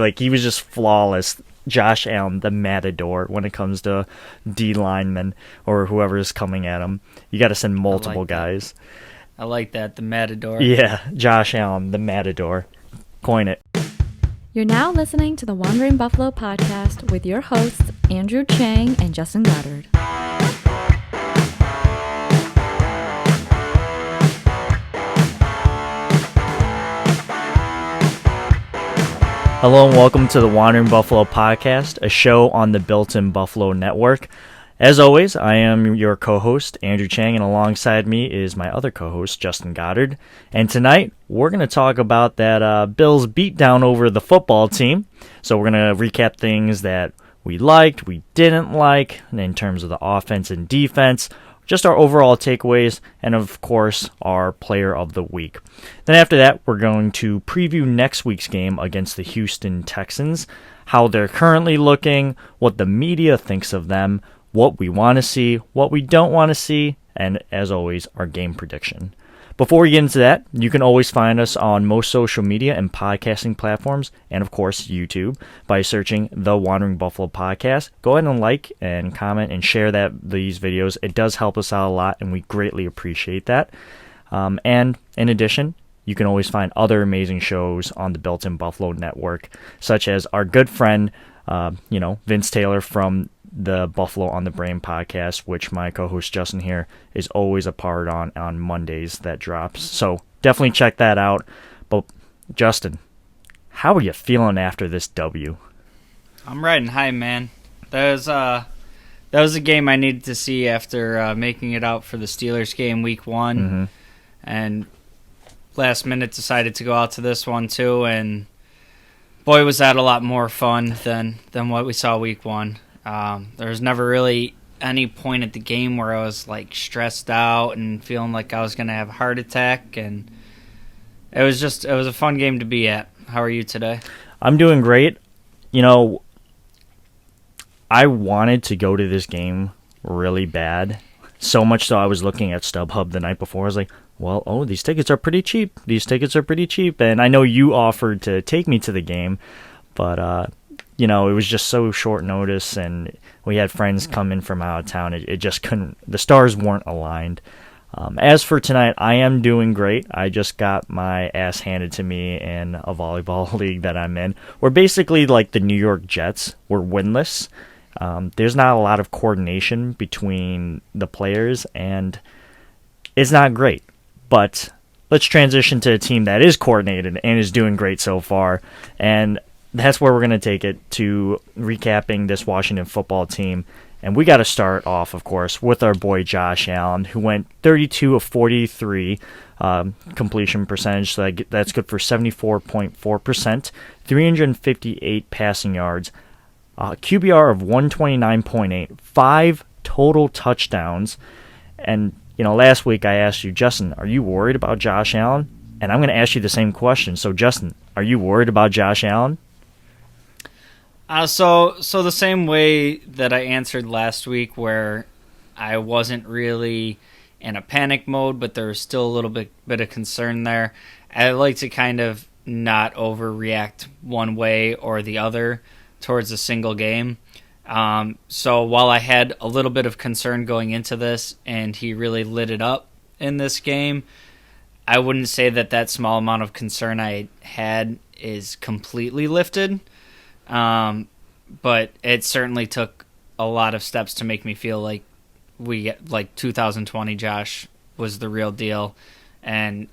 Like, he was just flawless. Josh Allen, the matador, when it comes to D linemen or whoever is coming at him. You got to send multiple guys. I like that, the matador. Yeah, Josh Allen, the matador. Coin it. You're now listening to the Wandering Buffalo podcast with your hosts, Andrew Chang and Justin Goddard. Hello and welcome to the Wandering Buffalo podcast, a show on the Built-in Buffalo Network. As always, I am your co-host, Andrew Chang, and alongside me is my other co-host, Justin Goddard. And tonight, we're going to talk about that Bills beatdown over the football team. So we're going to recap things that we liked, we didn't like, in terms of the offense and defense, just our overall takeaways, and of course, our player of the week. Then after that, we're going to preview next week's game against the Houston Texans, how they're currently looking, what the media thinks of them, what we want to see, what we don't want to see, and as always, our game prediction. Before we get into that, you can always find us on most social media and podcasting platforms, and of course, YouTube, by searching The Wandering Buffalo Podcast. Go ahead and like and comment and share these videos. It does help us out a lot, and we greatly appreciate that. And in addition, you can always find other amazing shows on the Built-in Buffalo Network, such as our good friend, Vince Taylor from the Buffalo on the Brain podcast, which my co-host Justin here is always a part on Mondays that drops. So definitely check that out. But Justin, how are you feeling after this W? I'm riding high, man. That was a game I needed to see after making it out for the Steelers game week 1. Mm-hmm. And last minute decided to go out to this one too, and boy, was that a lot more fun than what we saw week 1. There was never really any point at the game where I was like stressed out and feeling like I was going to have a heart attack, and it was a fun game to be at. How are you today? I'm doing great. I wanted to go to this game really bad, so much so I was looking at StubHub the night before. I was like, these tickets are pretty cheap. And I know you offered to take me to the game, but it was just so short notice, and we had friends come in from out of town. It just couldn't, the stars weren't aligned. As for tonight, I am doing great. I just got my ass handed to me in a volleyball league that I'm in. We're basically like the New York Jets. We're winless. There's not a lot of coordination between the players, and it's not great. But let's transition to a team that is coordinated and is doing great so far, and that's where we're going to take it, to recapping this Washington football team. And we got to start off, of course, with our boy Josh Allen, who went 32 of 43 completion percentage. So that's good for 74.4%, 358 passing yards, QBR of 129.8, 5 total touchdowns. And, last week I asked you, Justin, are you worried about Josh Allen? And I'm going to ask you the same question. So, Justin, are you worried about Josh Allen? So the same way that I answered last week, where I wasn't really in a panic mode, but there was still a little bit of concern there. I like to kind of not overreact one way or the other towards a single game. So while I had a little bit of concern going into this, and he really lit it up in this game, I wouldn't say that small amount of concern I had is completely lifted. But it certainly took a lot of steps to make me feel like 2020 Josh was the real deal. And,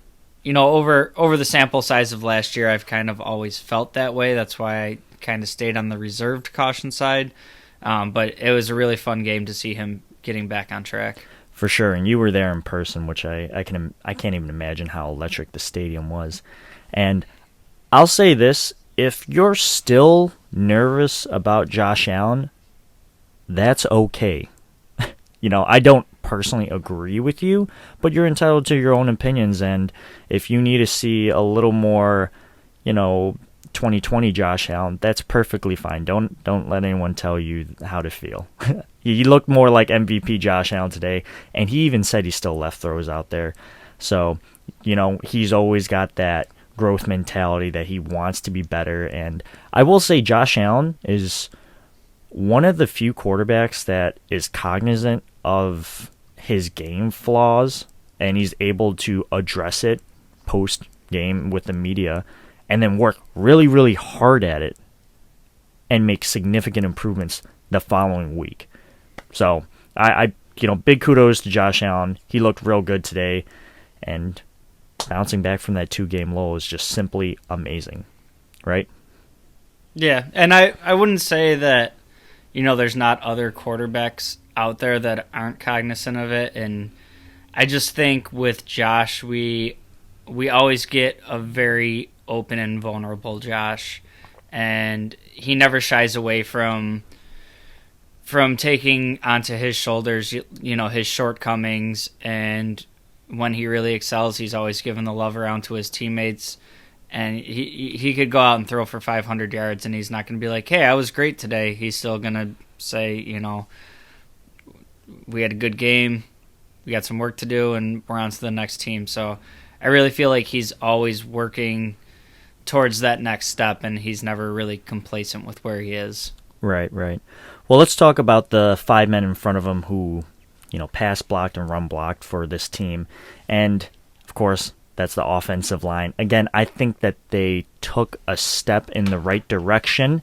over the sample size of last year, I've kind of always felt that way. That's why I kind of stayed on the reserved caution side. But it was a really fun game to see him getting back on track. For sure, and you were there in person, which I can't even imagine how electric the stadium was. And I'll say this, if you're still nervous about Josh Allen, that's okay. I don't personally agree with you, but you're entitled to your own opinions, and if you need to see a little more, 2020 Josh Allen, that's perfectly fine. Don't let anyone tell you how to feel. He looked more like MVP Josh Allen today, and he even said he still left throws out there. So, he's always got that growth mentality that he wants to be better. And I will say Josh Allen is one of the few quarterbacks that is cognizant of his game flaws, and he's able to address it post-game with the media and then work really, really hard at it and make significant improvements the following week. So, I big kudos to Josh Allen. He looked real good today, and bouncing back from that 2-game low is just simply amazing, right? Yeah, and I wouldn't say that, there's not other quarterbacks out there that aren't cognizant of it, and I just think with Josh, we always get a very open and vulnerable Josh, and he never shies away from taking onto his shoulders, his shortcomings, and when he really excels, he's always given the love around to his teammates, and he could go out and throw for 500 yards, and he's not going to be like, hey, I was great today. He's still going to say, we had a good game, we got some work to do, and we're on to the next team. So I really feel like he's always working towards that next step, and he's never really complacent with where he is. Right. Well, let's talk about the 5 men in front of him who, pass blocked and run blocked for this team. And, of course, that's the offensive line. Again, I think that they took a step in the right direction.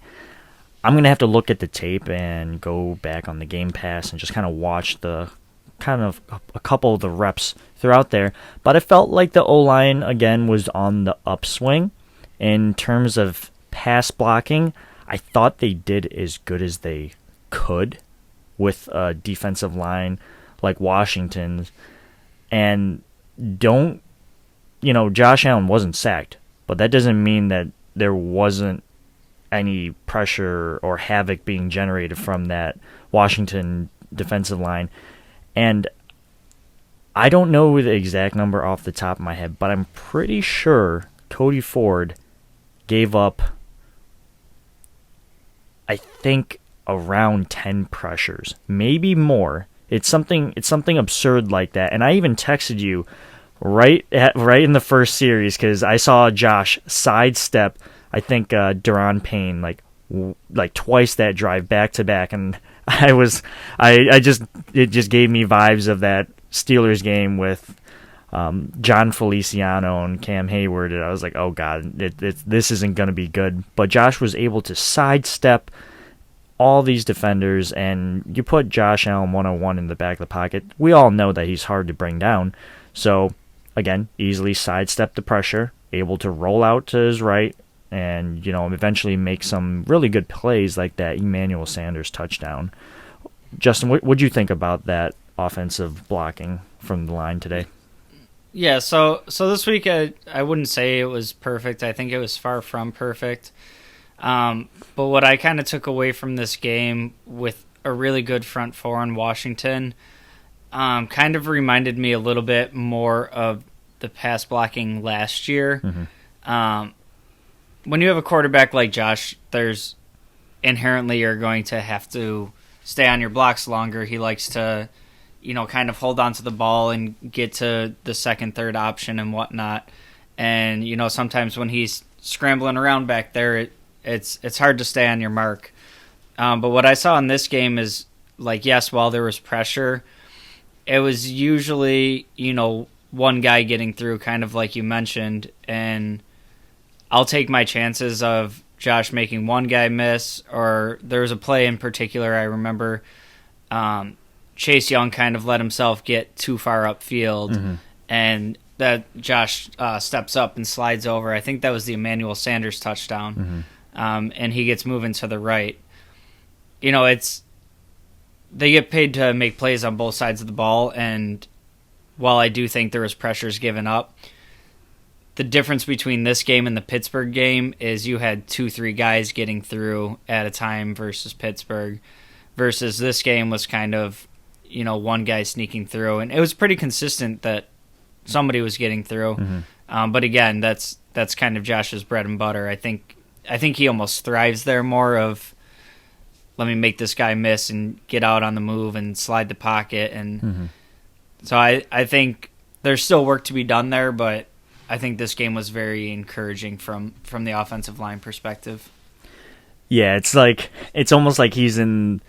I'm going to have to look at the tape and go back on the Game Pass and just kind of watch a couple of the reps throughout there. But I felt like the O-line, again, was on the upswing. In terms of pass blocking, I thought they did as good as they could with a defensive line like Washington's. And Josh Allen wasn't sacked, but that doesn't mean that there wasn't any pressure or havoc being generated from that Washington defensive line. And I don't know the exact number off the top of my head, but I'm pretty sure Cody Ford gave up, I think, around 10 pressures, maybe more. It's something absurd like that. And I even texted you right in the first series because I saw Josh sidestep, I think, Deron Payne like twice that drive back to back, and it just gave me vibes of that Steelers game with John Feliciano and Cam Hayward, and I was like, oh god, this isn't going to be good. But Josh was able to sidestep all these defenders, and you put Josh Allen 101 in the back of the pocket. We all know that he's hard to bring down. So, again, easily sidestep the pressure, able to roll out to his right, and eventually make some really good plays like that Emmanuel Sanders touchdown. Justin, what do you think about that offensive blocking from the line today? Yeah, so this week I wouldn't say it was perfect. I think it was far from perfect. But what I kind of took away from this game with a really good front four in Washington kind of reminded me a little bit more of the pass blocking last year. Mm-hmm. When you have a quarterback like Josh, there's inherently you're going to have to stay on your blocks longer. He likes to, kind of hold on to the ball and get to the second, third option and whatnot. And, sometimes when he's scrambling around back there, it's hard to stay on your mark. But what I saw in this game is, yes, while there was pressure, it was usually, one guy getting through, kind of like you mentioned, and I'll take my chances of Josh making one guy miss, or there was a play in particular I remember Chase Young kind of let himself get too far upfield, mm-hmm. and that Josh steps up and slides over. I think that was the Emmanuel Sanders touchdown, mm-hmm. And he gets moving to the right. They get paid to make plays on both sides of the ball, and while I do think there was pressures given up, the difference between this game and the Pittsburgh game is you had 2-3 guys getting through at a time versus Pittsburgh, versus this game was kind of, one guy sneaking through. And it was pretty consistent that somebody was getting through. Mm-hmm. But again, that's kind of Josh's bread and butter. I think he almost thrives there more of, let me make this guy miss and get out on the move and slide the pocket. And mm-hmm. so I think there's still work to be done there, but I think this game was very encouraging from the offensive line perspective. Yeah, it's almost like he's in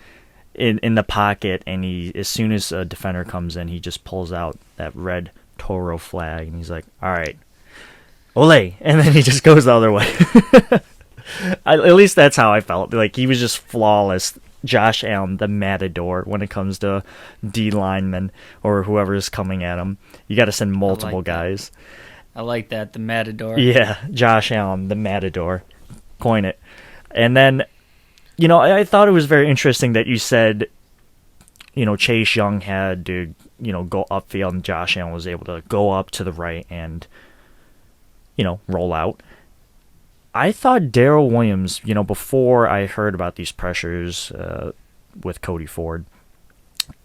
the pocket, and as soon as a defender comes in, he just pulls out that red Toro flag, and he's like, "All right, ole," and then he just goes the other way. At least that's how I felt. Like, he was just flawless. Josh Allen, the matador, when it comes to D linemen or whoever is coming at him. You got to send multiple guys. I like that, the matador. Yeah, Josh Allen, the matador. Coin it. And then, I thought it was very interesting that you said, Chase Young had to, go upfield, and Josh Allen was able to go up to the right and, roll out. I thought Darrell Williams, before I heard about these pressures with Cody Ford,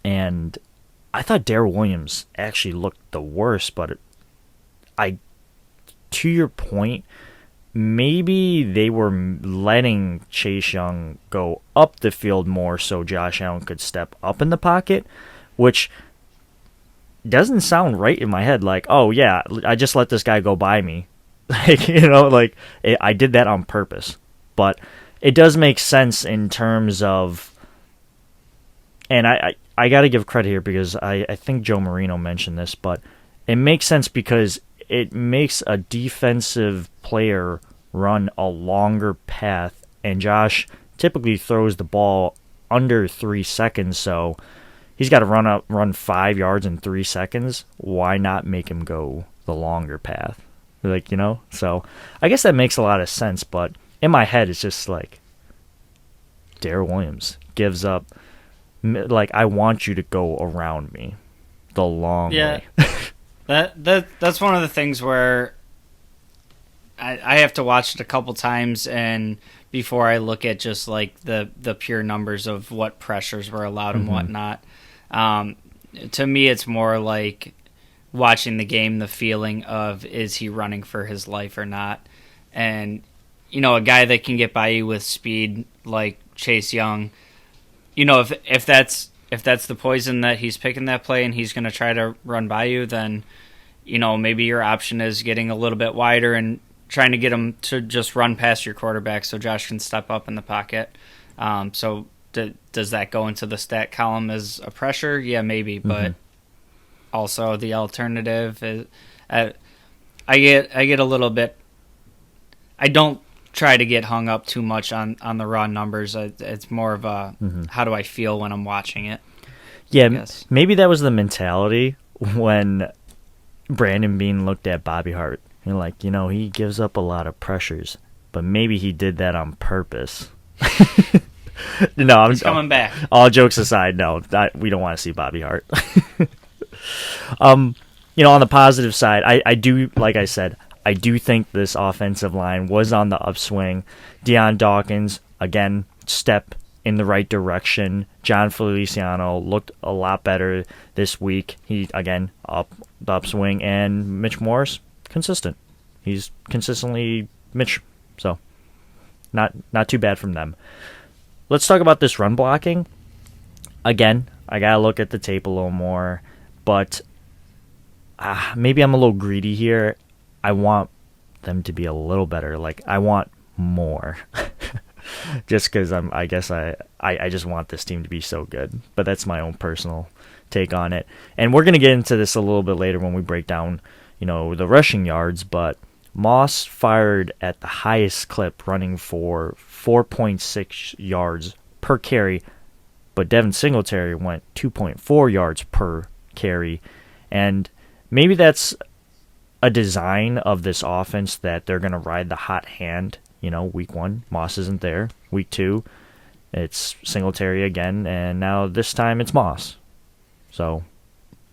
and I thought Darrell Williams actually looked the worst, but to your point, maybe they were letting Chase Young go up the field more so Josh Allen could step up in the pocket, which doesn't sound right in my head. Like, oh yeah, I just let this guy go by me. I did that on purpose. But it does make sense in terms of, and I got to give credit here because I think Joe Marino mentioned this, but it makes sense because it makes a defensive player run a longer path, and Josh typically throws the ball under 3 seconds, so he's got to run 5 yards in 3 seconds. Why not make him go the longer path? So I guess that makes a lot of sense, but in my head it's just like Darrell Williams gives up, like, I want you to go around me the long way. That's one of the things where I have to watch it a couple times and before I look at just like the pure numbers of what pressures were allowed and whatnot. To me, it's more like watching the game, the feeling of, is he running for his life or not? And, a guy that can get by you with speed like Chase Young, if that's the poison that he's picking that play and he's going to try to run by you, then, maybe your option is getting a little bit wider and trying to get him to just run past your quarterback so Josh can step up in the pocket. Does that go into the stat column as a pressure? Yeah, maybe, but also the alternative is I get a little bit. I don't try to get hung up too much on the raw numbers. It's more of a how do I feel when I'm watching it. Yeah, maybe that was the mentality when Brandon Beane looked at Bobby Hart. You're like, he gives up a lot of pressures, but maybe he did that on purpose. No, he's coming back. All jokes aside, no, we don't want to see Bobby Hart. On the positive side, I do, like I said, I do think this offensive line was on the upswing. Deion Dawkins, again, step in the right direction. John Feliciano looked a lot better this week. He, again, up the upswing. And Mitch Morris, consistent. He's consistently Mitch. So, not too bad from them. Let's talk about this run blocking. Again, I got to look at the tape a little more. But maybe I'm a little greedy here. I want them to be a little better. Like, I want more. Just because I just want this team to be so good. But that's my own personal take on it. And we're going to get into this a little bit later when we break down, the rushing yards. But Moss fired at the highest clip, running for 4.6 yards per carry. But Devin Singletary went 2.4 yards per carry. And maybe that's a design of this offense that they're going to ride the hot hand. Week 1, Moss isn't there. Week 2, it's Singletary again. And now this time it's Moss. So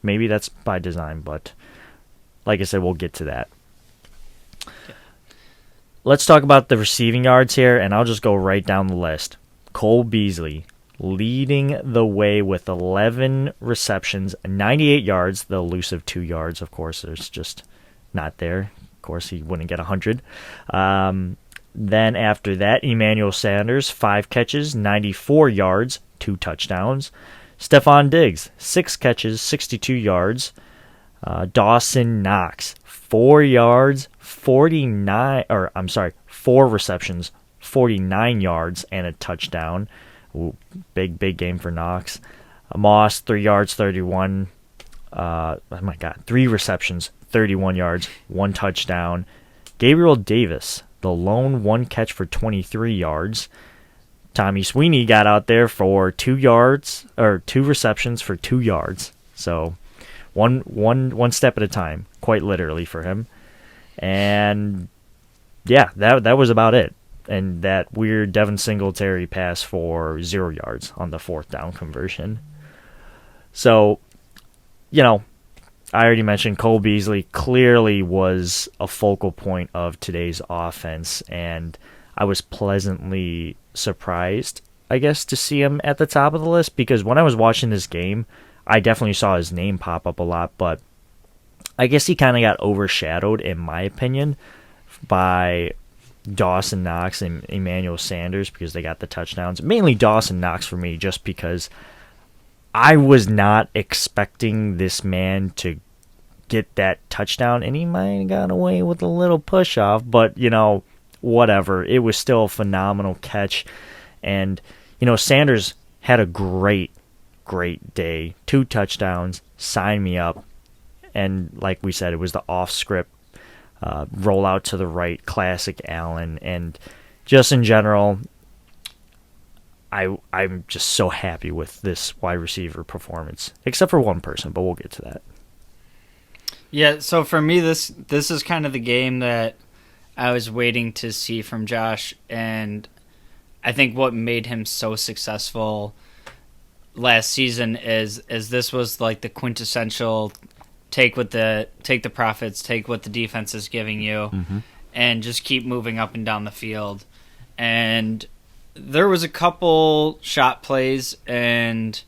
maybe that's by design. But like I said, we'll get to that. Let's talk about the receiving yards here. And I'll just go right down the list. Cole Beasley leading the way with 11 receptions, 98 yards, the elusive 2 yards, of course, there's just not there. Of course, he wouldn't get 100. Then after that, Emmanuel Sanders, 5 catches, 94 yards, 2 touchdowns. Stephon Diggs, 6 catches, 62 yards. Dawson Knox, 4 yards, 49, or I'm sorry, 4 receptions, 49 yards, and a touchdown. Ooh, big game for Knox. Moss, 3 yards, 31. Oh my God, 3 receptions, 31 yards, 1 touchdown. Gabriel Davis, the lone 1 catch for 23 yards. Tommy Sweeney got out there for 2 receptions for 2 yards. So one step at a time, quite literally for him. And yeah, that was about it. And that weird Devin Singletary pass for 0 yards on the 4th down conversion. So, I already mentioned Cole Beasley clearly was a focal point of today's offense, and I was pleasantly surprised, I guess, to see him at the top of the list, because when I was watching this game, I definitely saw his name pop up a lot, but I guess he kind of got overshadowed, in my opinion, by Dawson Knox and Emmanuel Sanders, because they got the touchdowns. Mainly Dawson Knox for me, just because I was not expecting this man to get that touchdown, and he might have gotten away with a little push-off, but, whatever. It was still a phenomenal catch, and, Sanders had a great day. 2 touchdowns, sign me up, and like we said, it was the off-script roll out to the right, classic Allen, and just in general, I'm just so happy with this wide receiver performance, except for one person, but we'll get to that. Yeah, so for me, this is kind of the game that I was waiting to see from Josh, and I think what made him so successful last season is this was like the quintessential take the profits, take what the defense is giving you, and just keep moving up and down the field. And there was a couple shot plays, and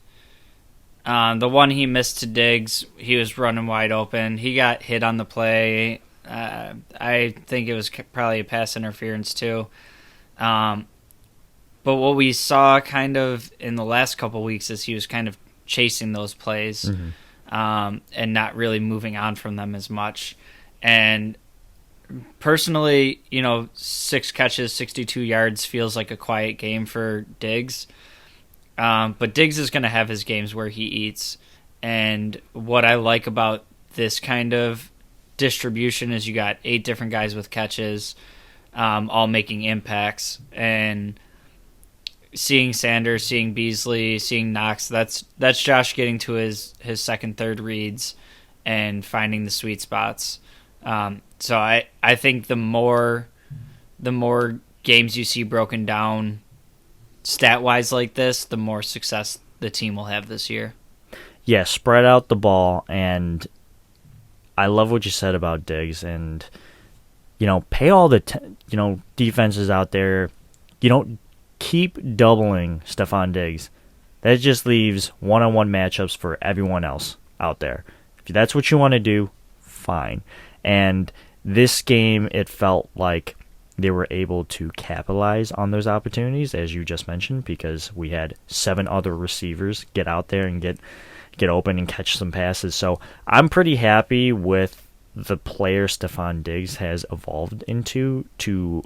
the one he missed to Diggs, he was running wide open. He got hit on the play. I think it was probably a pass interference too. But what we saw kind of in the last couple weeks is he was kind of chasing those plays and not really moving on from them as much. And personally, 6 catches, 62 yards feels like a quiet game for Diggs. But Diggs is going to have his games where he eats. And what I like about this kind of distribution is you got 8 different guys with catches, all making impacts. And seeing Sanders, seeing Beasley, seeing Knox, that's Josh getting to his second, third reads and finding the sweet spots. So I think the more games you see broken down stat-wise like this, the more success the team will have this year. Yeah, spread out the ball, and I love what you said about Diggs, and, pay all the, defenses out there, keep doubling Stephon Diggs. That just leaves one-on-one matchups for everyone else out there. If that's what you want to do, fine. And this game, it felt like they were able to capitalize on those opportunities, as you just mentioned, because we had 7 other receivers get out there and get open and catch some passes. So I'm pretty happy with the player Stephon Diggs has evolved into to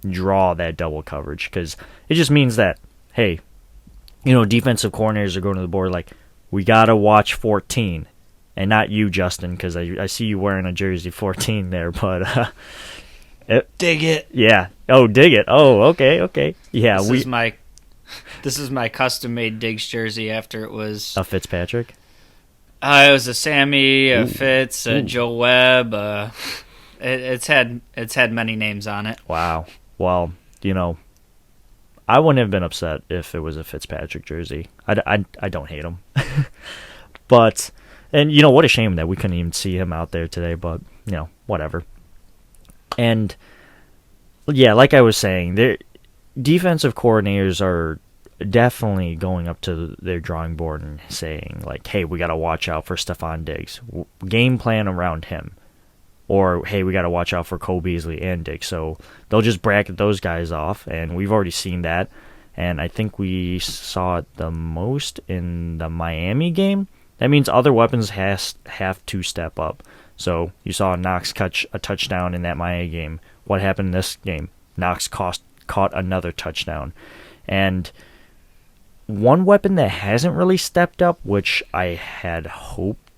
draw that double coverage, because it just means that, hey, defensive coordinators are going to the board like, we got to watch 14. And not you, Justin, because I see you wearing a jersey 14 there, but dig it. Yeah. Oh, dig it. Oh, okay. Yeah, this is my custom made Diggs jersey after it was a Fitzpatrick. It was a Sammy, a Fitz, a Joe Webb. It's had many names on it. Wow. Well, I wouldn't have been upset if it was a Fitzpatrick jersey. I don't hate him, but. And, what a shame that we couldn't even see him out there today, but, whatever. And, yeah, like I was saying, defensive coordinators are definitely going up to their drawing board and saying, like, hey, we got to watch out for Stephon Diggs. Game plan around him. Or, hey, we got to watch out for Cole Beasley and Diggs. So they'll just bracket those guys off, and we've already seen that. And I think we saw it the most in the Miami game. That means other weapons have to step up. So you saw Knox catch a touchdown in that Miami game. What happened in this game? Knox caught another touchdown. And one weapon that hasn't really stepped up, which I had hoped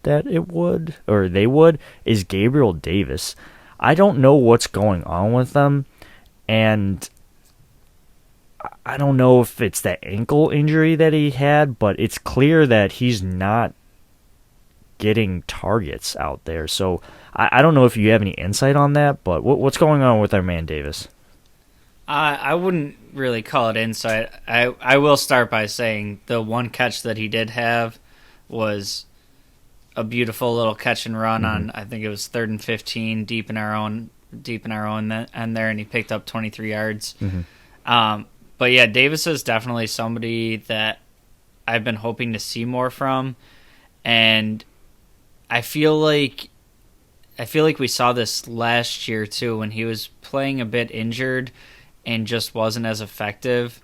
that it would, or they would, is Gabriel Davis. I don't know what's going on with them, and I don't know if it's that ankle injury that he had, but it's clear that he's not getting targets out there. So I don't know if you have any insight on that, but what's going on with our man Davis? I wouldn't really call it insight. I will start by saying the one catch that he did have was a beautiful little catch and run on, I think it was 3rd and 15, deep in our own end there, and he picked up 23 yards. But yeah, Davis is definitely somebody that I've been hoping to see more from, and I feel like we saw this last year too when he was playing a bit injured and just wasn't as effective.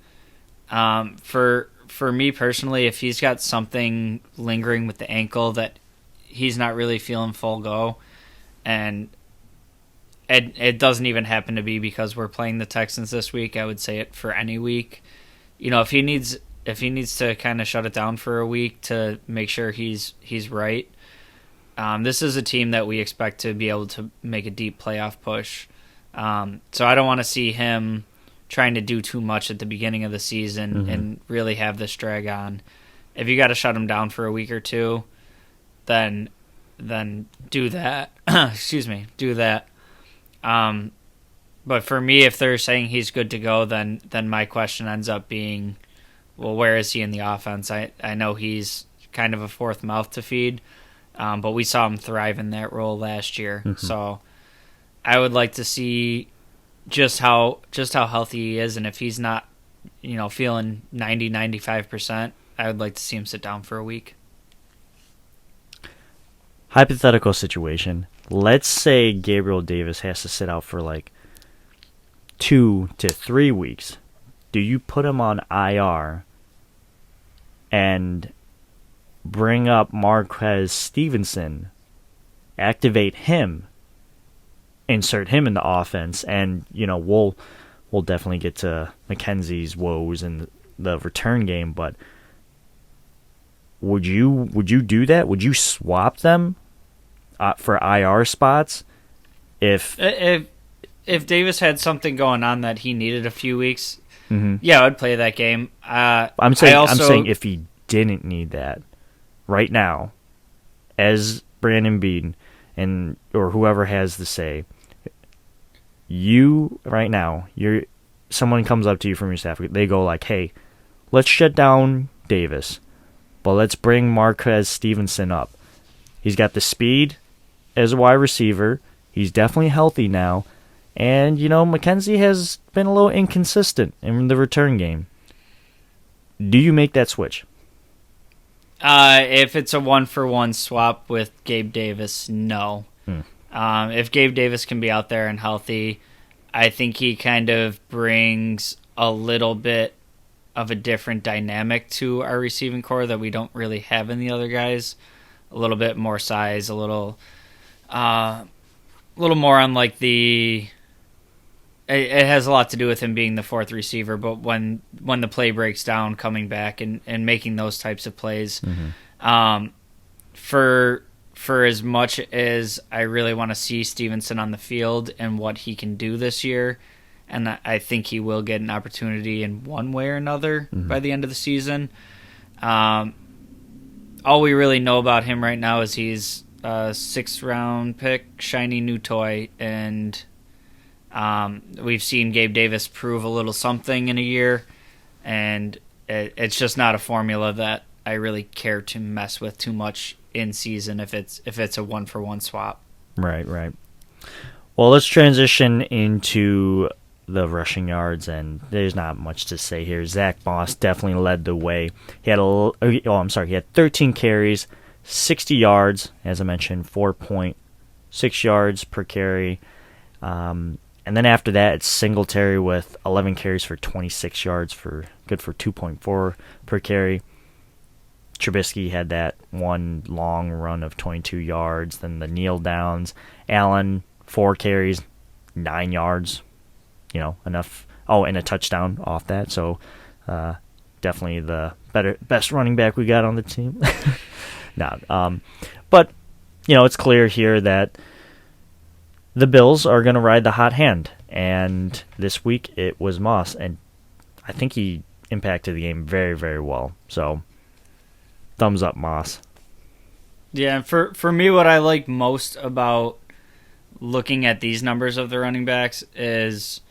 For me personally, if he's got something lingering with the ankle that he's not really feeling full go, and it doesn't even happen to be because we're playing the Texans this week, I would say it for any week. If he needs to kind of shut it down for a week to make sure he's right. This is a team that we expect to be able to make a deep playoff push. So I don't want to see him trying to do too much at the beginning of the season and really have this drag on. If you got to shut him down for a week or two, then do that. Excuse me, do that. But for me, if they're saying he's good to go, then my question ends up being, well, where is he in the offense? I know he's kind of a fourth mouth to feed, but we saw him thrive in that role last year. So I would like to see just how healthy he is, and if he's not, feeling 90-95%, I would like to see him sit down for a week. Hypothetical situation. Let's say Gabriel Davis has to sit out for like 2 to 3 weeks. Do you put him on IR and bring up Marquez Stevenson, activate him, insert him in the offense, and we'll definitely get to McKenzie's woes in the return game, but would you do that? Would you swap them for IR spots if Davis had something going on that he needed a few weeks? Yeah, I'd play that game. I'm saying if he didn't need that right now, as Brandon Bean or whoever has the say, someone comes up to you from your staff, they go like, hey, let's shut down Davis, but let's bring Marquez Stevenson up. He's got the speed as a wide receiver. He's definitely healthy now. And, McKenzie has been a little inconsistent in the return game. Do you make that switch? If it's a 1-for-1 swap with Gabe Davis, no. If Gabe Davis can be out there and healthy, I think he kind of brings a little bit of a different dynamic to our receiving core that we don't really have in the other guys. A little bit more size, a little more on like the. It has a lot to do with him being the fourth receiver, but when the play breaks down, coming back and making those types of plays, for as much as I really want to see Stevenson on the field and what he can do this year, and I think he will get an opportunity in one way or another by the end of the season. All we really know about him right now is he's a 6th-round pick, shiny new toy, and we've seen Gabe Davis prove a little something in a year, and it's just not a formula that I really care to mess with too much in season if it's a 1-for-1 swap. Right. Well, let's transition into the rushing yards, and there's not much to say here. Zach Moss definitely led the way. He had 13 carries, 60 yards, as I mentioned, 4.6 yards per carry. And then after that, it's Singletary with 11 carries for 26 yards, good for 2.4 per carry. Trubisky had that one long run of 22 yards, then the kneel downs. Allen, 4 carries, 9 yards, enough. Oh, and a touchdown off that. So definitely the best running back we got on the team. But it's clear here that the Bills are going to ride the hot hand, and this week it was Moss, and I think he impacted the game very, very well. So thumbs up, Moss. Yeah, for me, what I like most about looking at these numbers of the running backs is,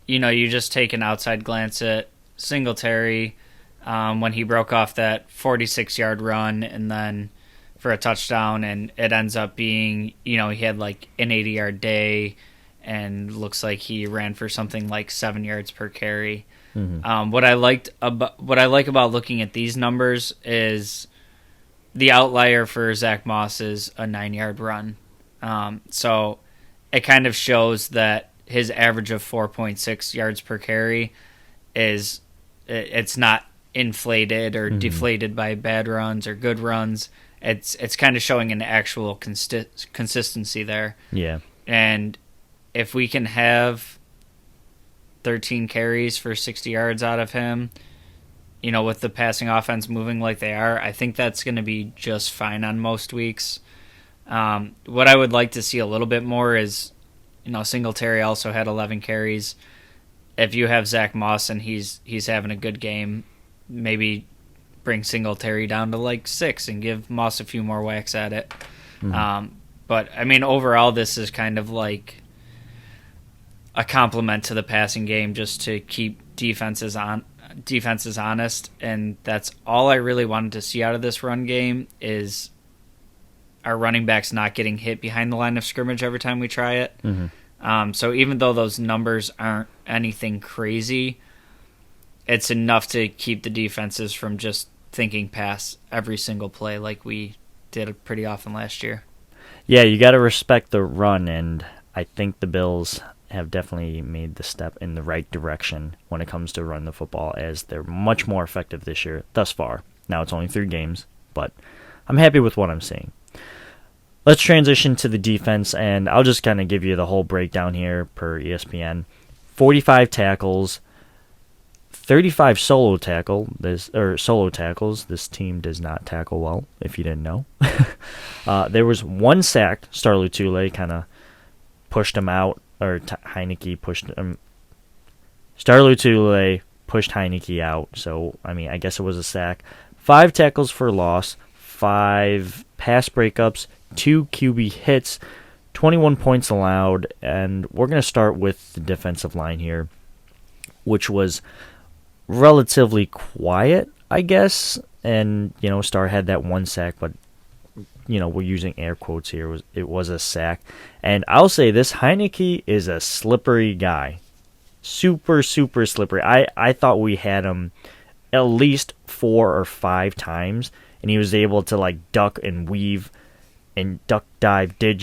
you just take an outside glance at Singletary when he broke off that 46-yard run and then for a touchdown, and it ends up being, he had like an 80-yard day and looks like he ran for something like 7 yards per carry. Mm-hmm. What I like about looking at these numbers is the outlier for Zach Moss is a 9-yard run. So it kind of shows that his average of 4.6 yards per carry it's not inflated or deflated by bad runs or good runs. It's kind of showing an actual consistency there. Yeah. And if we can have 13 carries for 60 yards out of him, with the passing offense moving like they are, I think that's going to be just fine on most weeks. What I would like to see a little bit more is, Singletary also had 11 carries. If you have Zach Moss and he's having a good game, maybe bring Singletary down to like 6 and give Moss a few more whacks at it. Mm-hmm. But, overall, this is kind of like a compliment to the passing game just to keep defenses honest, and that's all I really wanted to see out of this run game is our running backs not getting hit behind the line of scrimmage every time we try it. Mm-hmm. So even though those numbers aren't anything crazy, it's enough to keep the defenses from just thinking pass every single play like we did pretty often last year. Yeah, you got to respect the run, and I think the Bills have definitely made the step in the right direction when it comes to run the football, as they're much more effective this year thus far. Now it's only 3 games, but I'm happy with what I'm seeing. Let's transition to the defense, and I'll just kind of give you the whole breakdown here per ESPN. 45 tackles, 35 solo tackles. This team does not tackle well, if you didn't know. There was 1 sack. Star Lotulelei kind of pushed him out, or Heineke pushed him. Star Lotulelei pushed Heineke out, so, I guess it was a sack. 5 tackles for loss, 5 pass breakups, 2 QB hits, 21 points allowed, and we're going to start with the defensive line here, which was relatively quiet, I guess, and, Star had that 1 sack, but, we're using air quotes here. It was a sack, and I'll say this, Heineke is a slippery guy. Super, super slippery. I thought we had him at least 4 or 5 times, and he was able to, duck and weave and duck, dive, dig.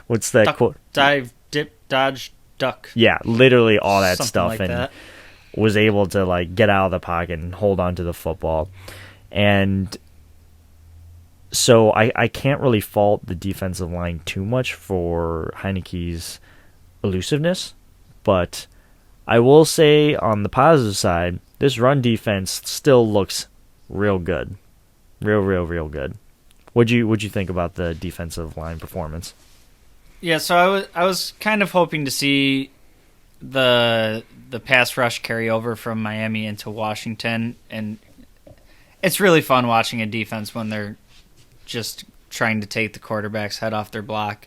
What's that duck, quote? Dive, dip, dodge, duck. Yeah, literally all that Something stuff, like and that. Was able to get out of the pocket and hold on to the football. And so I can't really fault the defensive line too much for Heineke's elusiveness, but I will say on the positive side, this run defense still looks real good. Real good. What'd you think about the defensive line performance? Yeah, so I was kind of hoping to see the pass rush carry over from Miami into Washington, and it's really fun watching a defense when they're just trying to take the quarterback's head off their block.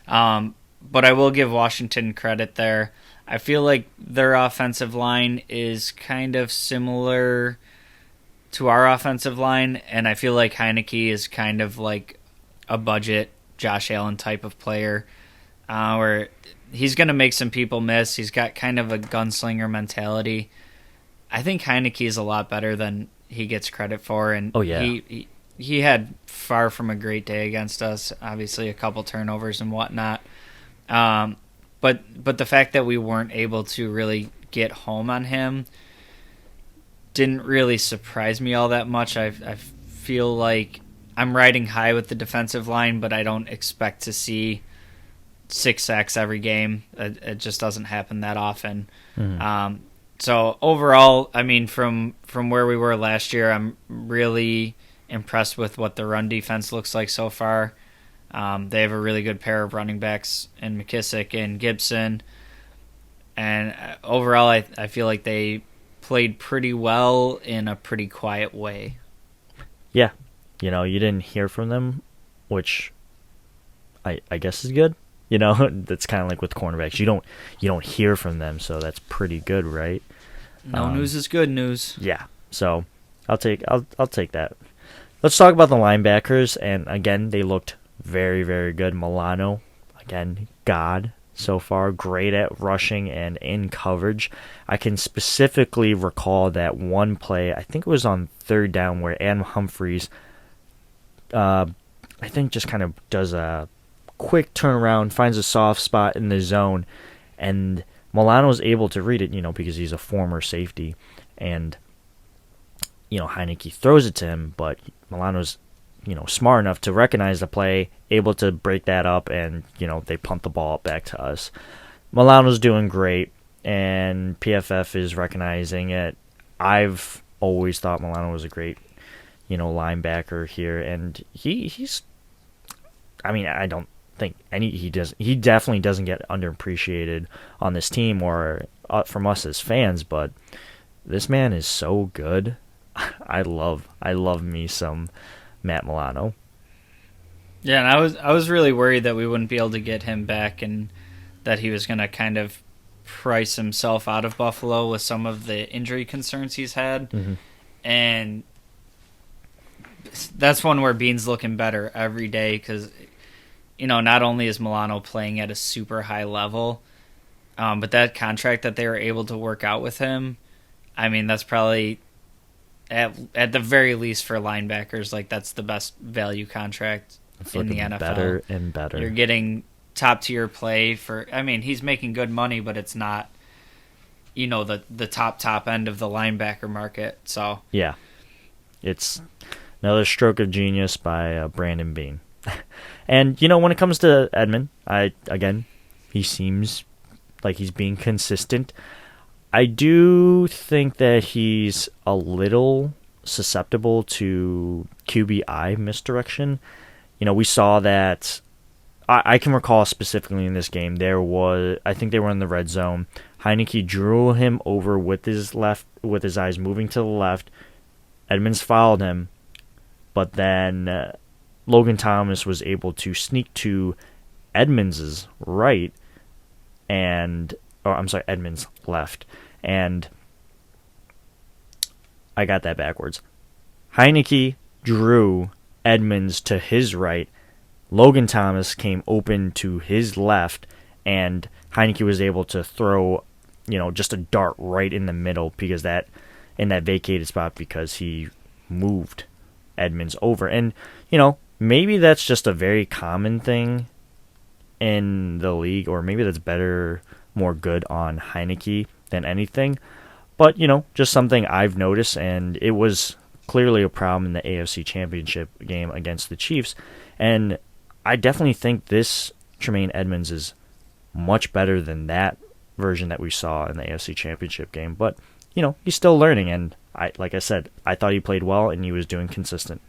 But I will give Washington credit there. I feel like their offensive line is kind of similar to our offensive line, and I feel like Heineke is kind of like a budget Josh Allen type of player, where he's going to make some people miss. He's got kind of a gunslinger mentality. I think Heineke is a lot better than he gets credit for, and he had far from a great day against us. Obviously, a couple turnovers and whatnot. But the fact that we weren't able to really get home on him didn't really surprise me all that much. I feel like I'm riding high with the defensive line, but I don't expect to see 6 sacks every game. It just doesn't happen that often. So overall, I mean, from where we were last year, I'm really impressed with what the run defense looks like so far. They have a really good pair of running backs in McKissick and Gibson. And overall, I feel like they played pretty well in a pretty quiet way. Yeah. You didn't hear from them, which I guess is good. That's kind of like with cornerbacks. You don't hear from them, so that's pretty good, right? No news is good news. Yeah. So I'll take that. Let's talk about the linebackers, and again, they looked very, very good. Milano, again, God so far, great at rushing and in coverage. I can specifically recall that one play, I think it was on third down, where Adam Humphries, I think just kind of does a quick turnaround, finds a soft spot in the zone, and Milano's able to read it, because he's a former safety, and Heineke throws it to him, but Milano's smart enough to recognize the play, able to break that up, and they punt the ball back to us. Milano's doing great, and PFF is recognizing it. I've always thought Milano was a great linebacker here, and he's I don't think he definitely doesn't get underappreciated on this team or from us as fans, but this man is so good. I love me some Matt Milano. Yeah, and I was really worried that we wouldn't be able to get him back and that he was going to kind of price himself out of Buffalo with some of the injury concerns he's had. Mm-hmm. And that's one where Bean's looking better every day because, not only is Milano playing at a super high level, but that contract that they were able to work out with him, that's probably at the very least for linebackers, like that's the best value contract in the NFL. Better and better. You're getting top tier play for. He's making good money, but it's not, the top end of the linebacker market. So yeah, it's another stroke of genius by Brandon Bean. And when it comes to Edmund, he seems like he's being consistent. I do think that he's a little susceptible to QBI misdirection. We saw that. I can recall specifically in this game, I think they were in the red zone. Heineke drew him over with his eyes moving to the left. Edmonds followed him, but then Logan Thomas was able to sneak to Edmonds' right, Edmonds' left, and I got that backwards. Heineke drew Edmonds to his right, Logan Thomas came open to his left, and Heineke was able to throw, just a dart right in the middle in that vacated spot because he moved Edmonds over. And, maybe that's just a very common thing in the league, or maybe that's more good on Heineke than anything. But, just something I've noticed, and it was clearly a problem in the AFC Championship game against the Chiefs. And I definitely think this Tremaine Edmonds is much better than that version that we saw in the AFC Championship game. But, he's still learning, and like I said, I thought he played well and he was doing consistent.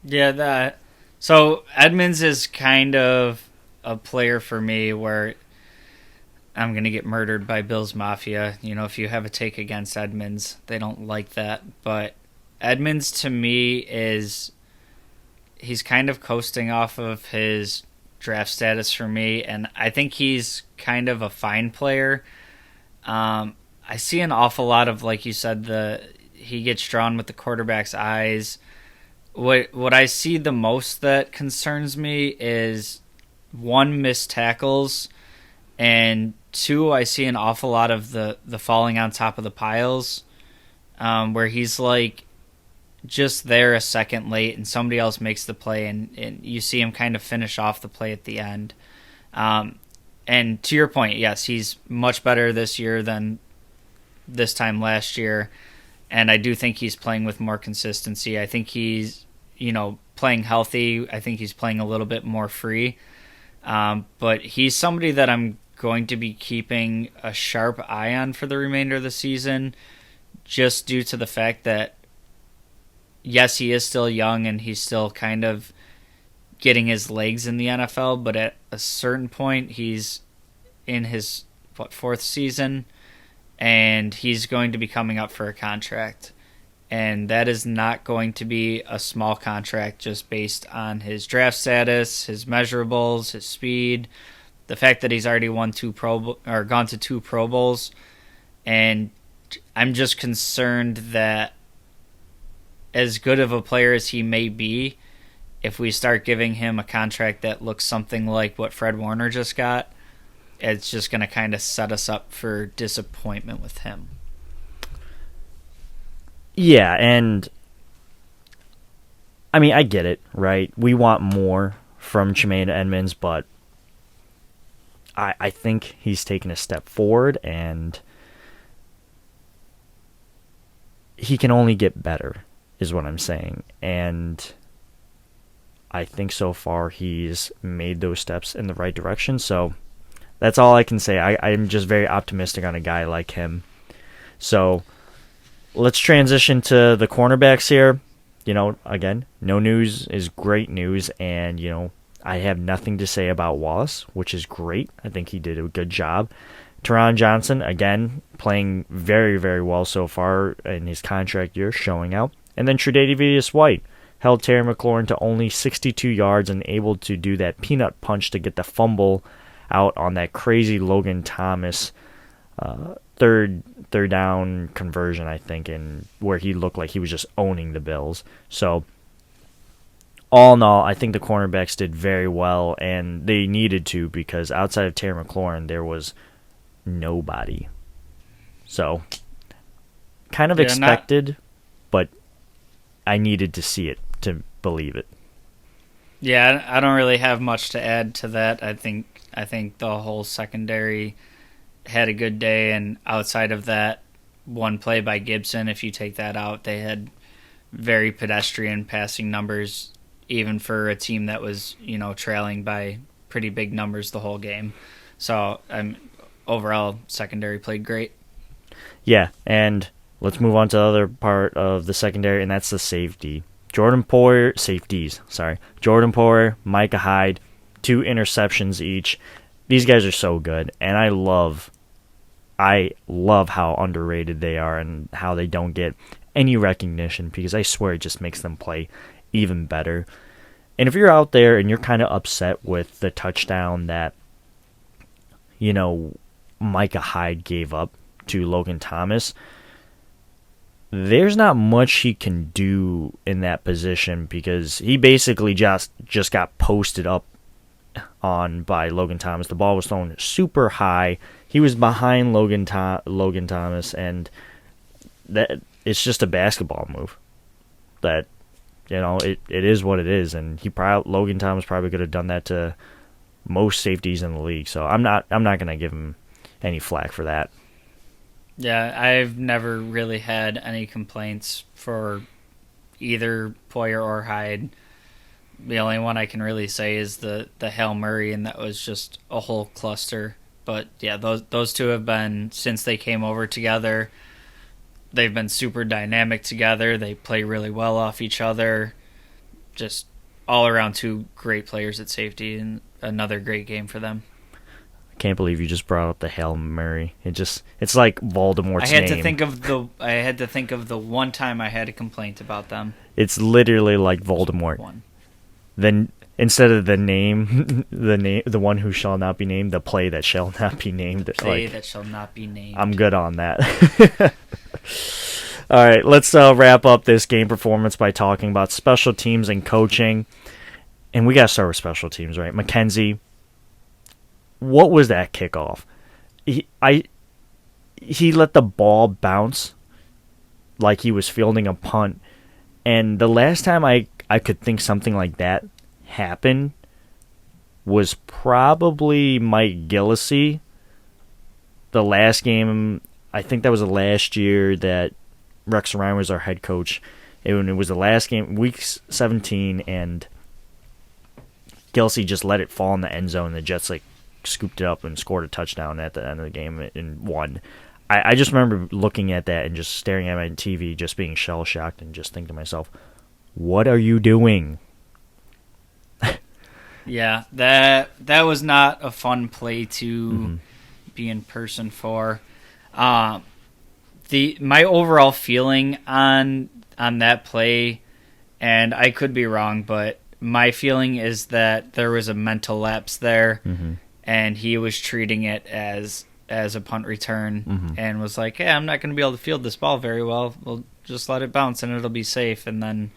Yeah, so Edmonds is kind of a player for me where I'm going to get murdered by Bills Mafia. If you have a take against Edmonds, they don't like that. But Edmonds, to me, he's kind of coasting off of his draft status for me, and I think he's kind of a fine player. I see an awful lot of, like you said, he gets drawn with the quarterback's eyes. What I see the most that concerns me is, one, missed tackles, and two, I see an awful lot of the falling on top of the piles, where he's like just there a second late and somebody else makes the play, and you see him kind of finish off the play at the end. And to your point, yes, he's much better this year than this time last year. and I do think he's playing with more consistency. I think he's, playing healthy. I think he's playing a little bit more free. But he's somebody that I'm going to be keeping a sharp eye on for the remainder of the season, just due to the fact that, yes, he is still young and he's still kind of getting his legs in the NFL, but at a certain point, he's in his, fourth season, and he's going to be coming up for a contract. And that is not going to be a small contract just based on his draft status, his measurables, his speed, the fact that he's already gone to 2 Pro Bowls. And I'm just concerned that as good of a player as he may be, if we start giving him a contract that looks something like what Fred Warner just got, it's just going to kind of set us up for disappointment with him. Yeah, and I mean, I get it, right? We want more from Tremaine Edmunds, but I think he's taken a step forward, and he can only get better, is what I'm saying. And I think so far he's made those steps in the right direction, so that's all I can say. I'm just very optimistic on a guy like him. So let's transition to the cornerbacks here. Again, no news is great news, and, I have nothing to say about Wallace, which is great. I think he did a good job. Tyrod Johnson, again, playing very, very well so far in his contract year, showing out. And then Tre'Davious White held Terry McLaurin to only 62 yards and able to do that peanut punch to get the fumble out on that crazy Logan Thomas third down conversion, I think, and where he looked like he was just owning the Bills. So all in all, I think the cornerbacks did very well, and they needed to, because outside of Terry McLaurin, there was nobody. So kind of expected, but I needed to see it to believe it. Yeah, I don't really have much to add to that. I think the whole secondary had a good day, and outside of that one play by Gibson, if you take that out, they had very pedestrian passing numbers, even for a team that was, trailing by pretty big numbers the whole game. So overall, secondary played great. Yeah, and let's move on to the other part of the secondary, and that's the safeties. Jordan Poyer, Micah Hyde, 2 interceptions each. These guys are so good, and I love how underrated they are and how they don't get any recognition, because I swear it just makes them play even better. And if you're out there and you're kind of upset with the touchdown that, Micah Hyde gave up to Logan Thomas, there's not much he can do in that position, because he basically just got posted up on by Logan Thomas. The ball was thrown super high. He was behind Logan Thomas, and that it's just a basketball move. That it is what it is, and Logan Thomas probably could have done that to most safeties in the league. So I'm not going to give him any flack for that. Yeah, I've never really had any complaints for either Poyer or Hyde. The only one I can really say is the Hail Murray, and that was just a whole cluster. But yeah, those two have been, since they came over together, they've been super dynamic together. They play really well off each other. Just all around 2 great players at safety, and another great game for them. I can't believe you just brought up the Hail Murray. It's like Voldemort's name. I had to think of the one time I had a complaint about them. It's literally like Voldemort. Then instead of the name, the one who shall not be named, the play that shall not be named. That shall not be named. I'm good on that. All right, let's wrap up this game performance by talking about special teams and coaching. And we got to start with special teams, right? McKenzie, what was that kickoff? He let the ball bounce like he was fielding a punt. And the last time I could think something like that happened was probably Mike Gillislee. The last game, I think that was the last year that Rex Ryan was our head coach. It was the last game, week 17, and Kelsey just let it fall in the end zone. The Jets scooped it up and scored a touchdown at the end of the game and won. I just remember looking at that and just staring at my TV, just being shell-shocked and just thinking to myself, what are you doing? Yeah, that was not a fun play to be in person for. My overall feeling on that play, and I could be wrong, but my feeling is that there was a mental lapse there, and he was treating it as a punt return, and was like, "Hey, I'm not going to be able to field this ball very well. We'll just let it bounce, and it'll be safe." And then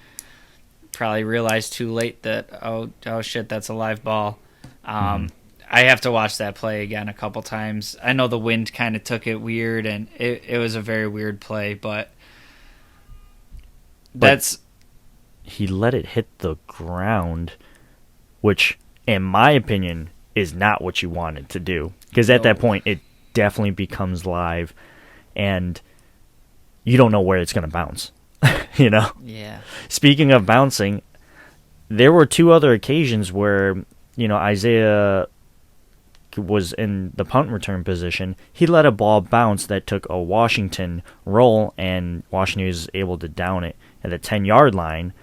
probably realized too late that oh shit, that's a live ball. I have to watch that play again a couple times. I know the wind kind of took it weird, and it was a very weird play, but he let it hit the ground, which, in my opinion, is not what you wanted to do. Because at that point, it definitely becomes live, and you don't know where it's going to bounce. You know? Yeah. Speaking of bouncing, there were two other occasions where, Isaiah was in the punt return position. He let a ball bounce that took a Washington roll, and Washington was able to down it at the 10-yard line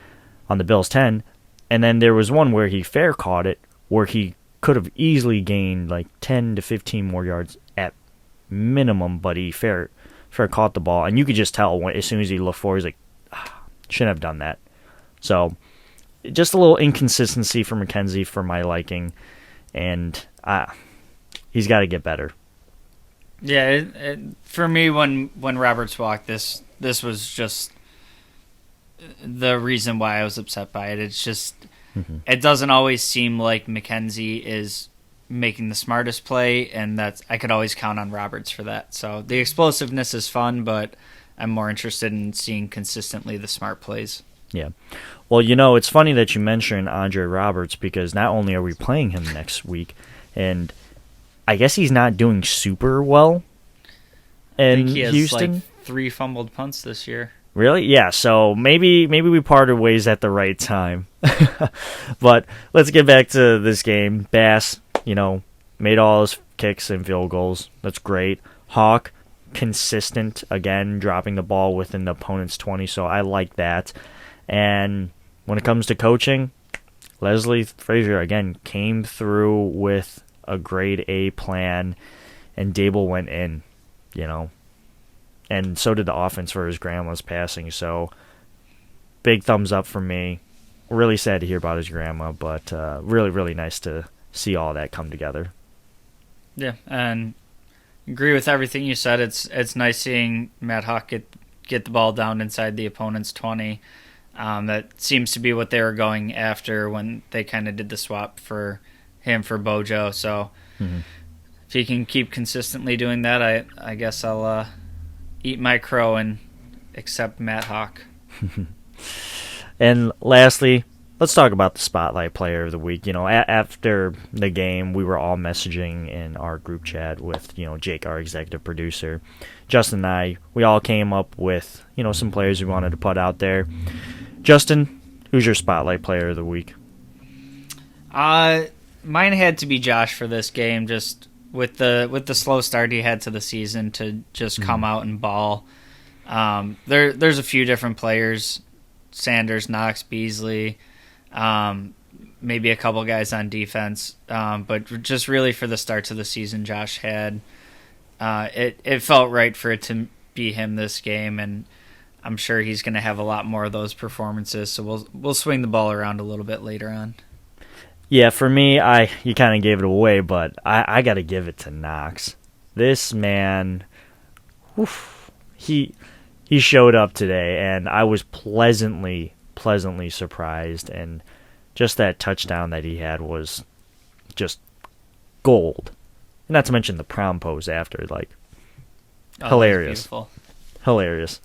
on the Bills' 10. And then there was one where he fair caught it, where he could have easily gained 10 to 15 more yards at minimum, but he fair caught the ball. And you could just tell as soon as he looked forward, he's like, shouldn't have done that. So just a little inconsistency for McKenzie for my liking, and he's got to get better. Yeah, for me, when Roberts walked, this was just the reason why I was upset by it. It's just it doesn't always seem like McKenzie is making the smartest play, and I could always count on Roberts for that. So the explosiveness is fun, but I'm more interested in seeing consistently the smart plays. Yeah. Well, it's funny that you mentioned Andre Roberts, because not only are we playing him next week, and I guess he's not doing super well in I think he has Houston. 3 fumbled punts this year. Really? Yeah, so maybe we parted ways at the right time. But let's get back to this game. Bass, made all his kicks and field goals. That's great. Hawk, consistent, again, dropping the ball within the opponent's 20, so I like that. And when it comes to coaching, Leslie Frazier, again, came through with a grade A plan, and Dable went in, and so did the offense for his grandma's passing. So big thumbs up for me. Really sad to hear about his grandma, but really, really nice to see all that come together. Yeah, and agree with everything you said. It's nice seeing Matt Hawk get the ball down inside the opponent's 20. That seems to be what they were going after when they kind of did the swap for him for Bojo. So if he can keep consistently doing that, I guess I'll eat my crow and accept Matt Hawk. And lastly, let's talk about the Spotlight Player of the Week. After the game, we were all messaging in our group chat with, Jake, our executive producer. Justin and I, we all came up with, some players we wanted to put out there. Justin, who's your Spotlight Player of the Week? Mine had to be Josh for this game, just with the slow start he had to the season to just come out and ball. There's a few different players, Sanders, Knox, Beasley, maybe a couple guys on defense, but just really for the start to the season, Josh had it felt right for it to be him this game, and I'm sure he's going to have a lot more of those performances, so we'll swing the ball around a little bit later on. Yeah, for me, you kind of gave it away, but I got to give it to Knox. This man, he showed up today, and I was pleasantly surprised, and just that touchdown that he had was just gold. And not to mention the prom pose after, hilarious. Hilarious.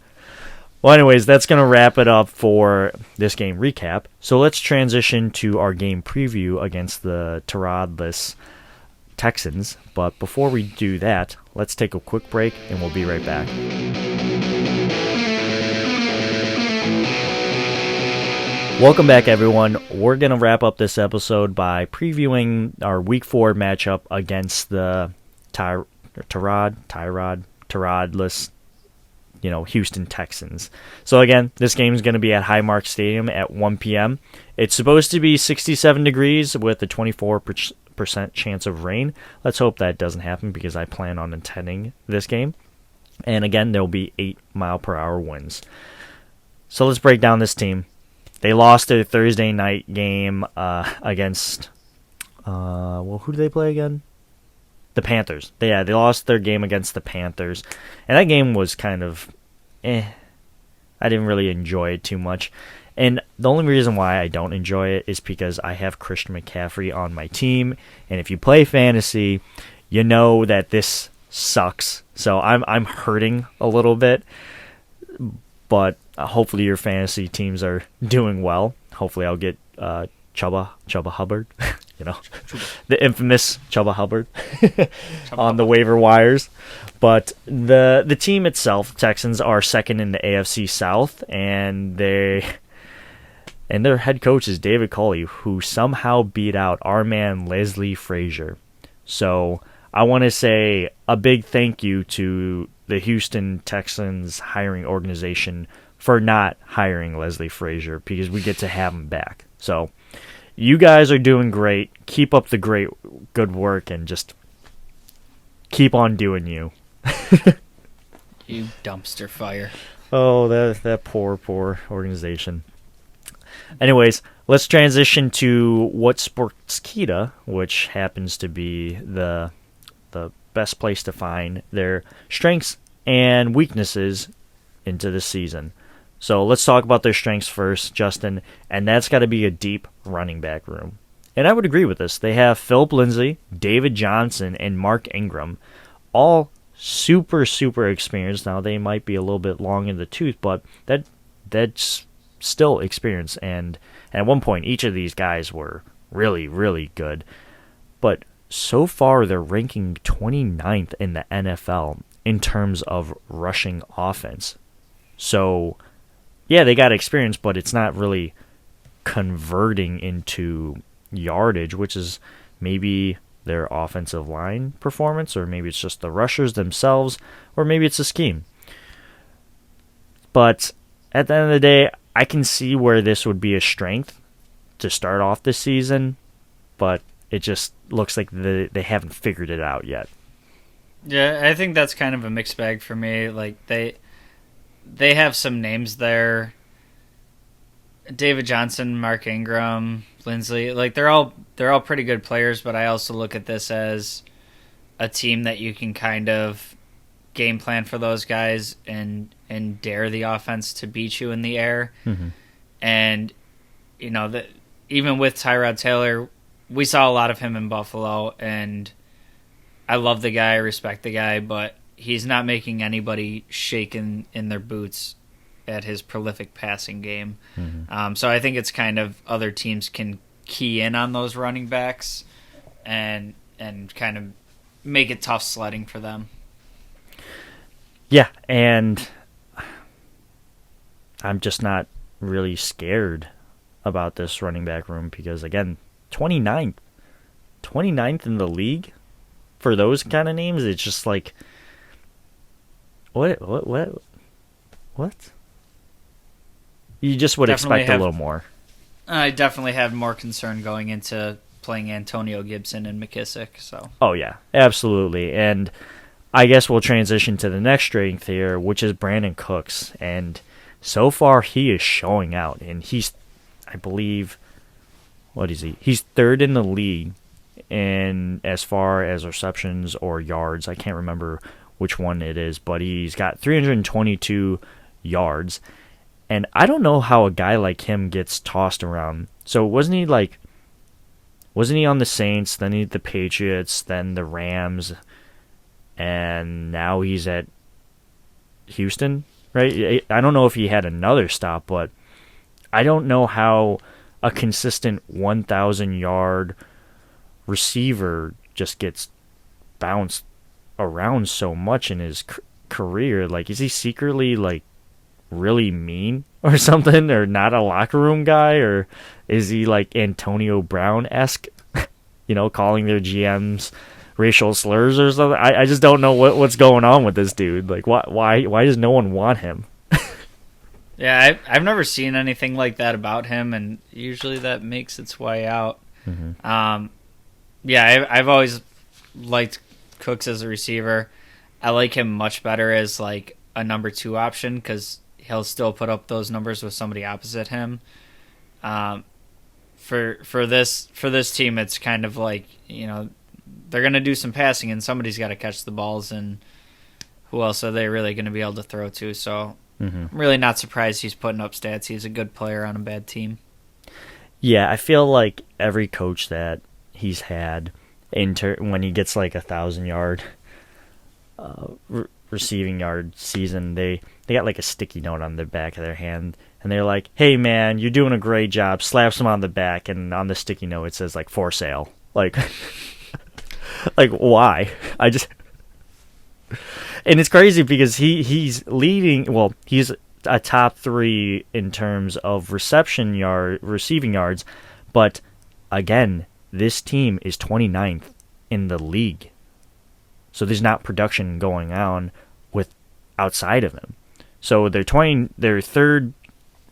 Well, anyways, that's going to wrap it up for this game recap. So let's transition to our game preview against the Tyrodless Texans. But before we do that, let's take a quick break, and we'll be right back. Welcome back, everyone. We're going to wrap up this episode by previewing our Week 4 matchup against the Tyrodless, Houston Texans. So again, this game is going to be at Highmark Stadium at 1 p.m. It's supposed to be 67 degrees with a 24% chance of rain. Let's hope that doesn't happen because I plan on attending this game. And again, there will be 8-mile-per-hour winds. So let's break down this team. They lost their Thursday night game against, who did they play again? The Panthers. They lost their game against the Panthers. And that game was kind of, I didn't really enjoy it too much. And the only reason why I don't enjoy it is because I have Christian McCaffrey on my team. And if you play fantasy, you know that this sucks. So I'm hurting a little bit. But hopefully your fantasy teams are doing well. Hopefully I'll get Chubba Hubbard, the infamous Chubba Hubbard on the waiver wires. But the team itself, Texans, are second in the AFC South, and their head coach is David Culley, who somehow beat out our man Leslie Frazier. So I want to say a big thank you to the Houston Texans hiring organization for not hiring Leslie Frazier, because we get to have him back. So you guys are doing great. Keep up the good work, and just keep on doing you. You dumpster fire. Oh, that poor organization. Anyways, let's transition to What Sportskeeda, which happens to be the best place to find their strengths and weaknesses into the season. So let's talk about their strengths first, Justin, and that's got to be a deep running back room. And I would agree with this. They have Philip Lindsay, David Johnson, and Mark Ingram, all super, super experienced. Now, they might be a little bit long in the tooth, but that's still experience. And at one point, each of these guys were really, really good. But so far, they're ranking 29th in the NFL in terms of rushing offense. So, yeah, they got experience, but it's not really converting into yardage, which is maybe their offensive line performance, or maybe it's just the rushers themselves, or maybe it's a scheme. But at the end of the day, I can see where this would be a strength to start off this season, but it just looks like they haven't figured it out yet. Yeah, I think that's kind of a mixed bag for me. Like they have some names there. David Johnson, Mark Ingram, Lindsay, like they're all pretty good players, but I also look at this as a team that you can kind of game plan for those guys and dare the offense to beat you in the air. Mm-hmm. And even with Tyrod Taylor, we saw a lot of him in Buffalo, and I love the guy, I respect the guy, but he's not making anybody shake in their boots at his prolific passing game. Mm-hmm. So I think it's kind of other teams can key in on those running backs and kind of make it tough sledding for them. Yeah, and I'm just not really scared about this running back room because, again, 29th in the league for those kind of names. It's just like, what? You just would expect a little more. I definitely have more concern going into playing Antonio Gibson and McKissick. So. Oh yeah, absolutely, and I guess we'll transition to the next strength here, which is Brandon Cooks, and so far he is showing out, and he's, I believe, what is he? He's third in the league in as far as receptions or yards. I can't remember which one it is, but he's got 322 yards. And I don't know how a guy like him gets tossed around. So wasn't he on the Saints, then the Patriots, then the Rams, and now he's at Houston, right? I don't know if he had another stop, but I don't know how a consistent 1,000-yard receiver just gets bounced around so much in his career. Like, is he secretly, like, really mean or something, or not a locker room guy, or is he like Antonio Brown-esque, calling their GMs racial slurs or something? I just don't know what's going on with this dude. Like, why does no one want him? Yeah, I've never seen anything like that about him, and usually that makes its way out. Mm-hmm. I've always liked Cooks as a receiver. I like him much better as like a number 2 option because he'll still put up those numbers with somebody opposite him. For this team, it's kind of like, they're going to do some passing and somebody's got to catch the balls, and who else are they really going to be able to throw to? So I'm really not surprised he's putting up stats. He's a good player on a bad team. Yeah, I feel like every coach that he's had, when he gets like 1,000-yard receiving yard season, they got like a sticky note on the back of their hand, and they're like, "Hey man, you're doing a great job." Slaps him on the back, and on the sticky note it says like "for sale." Like, like why? And it's crazy because he's leading. Well, he's a top 3 in terms of receiving yards, but again, this team is 29th in the league. So there's not production going on with outside of him. So they're 3rd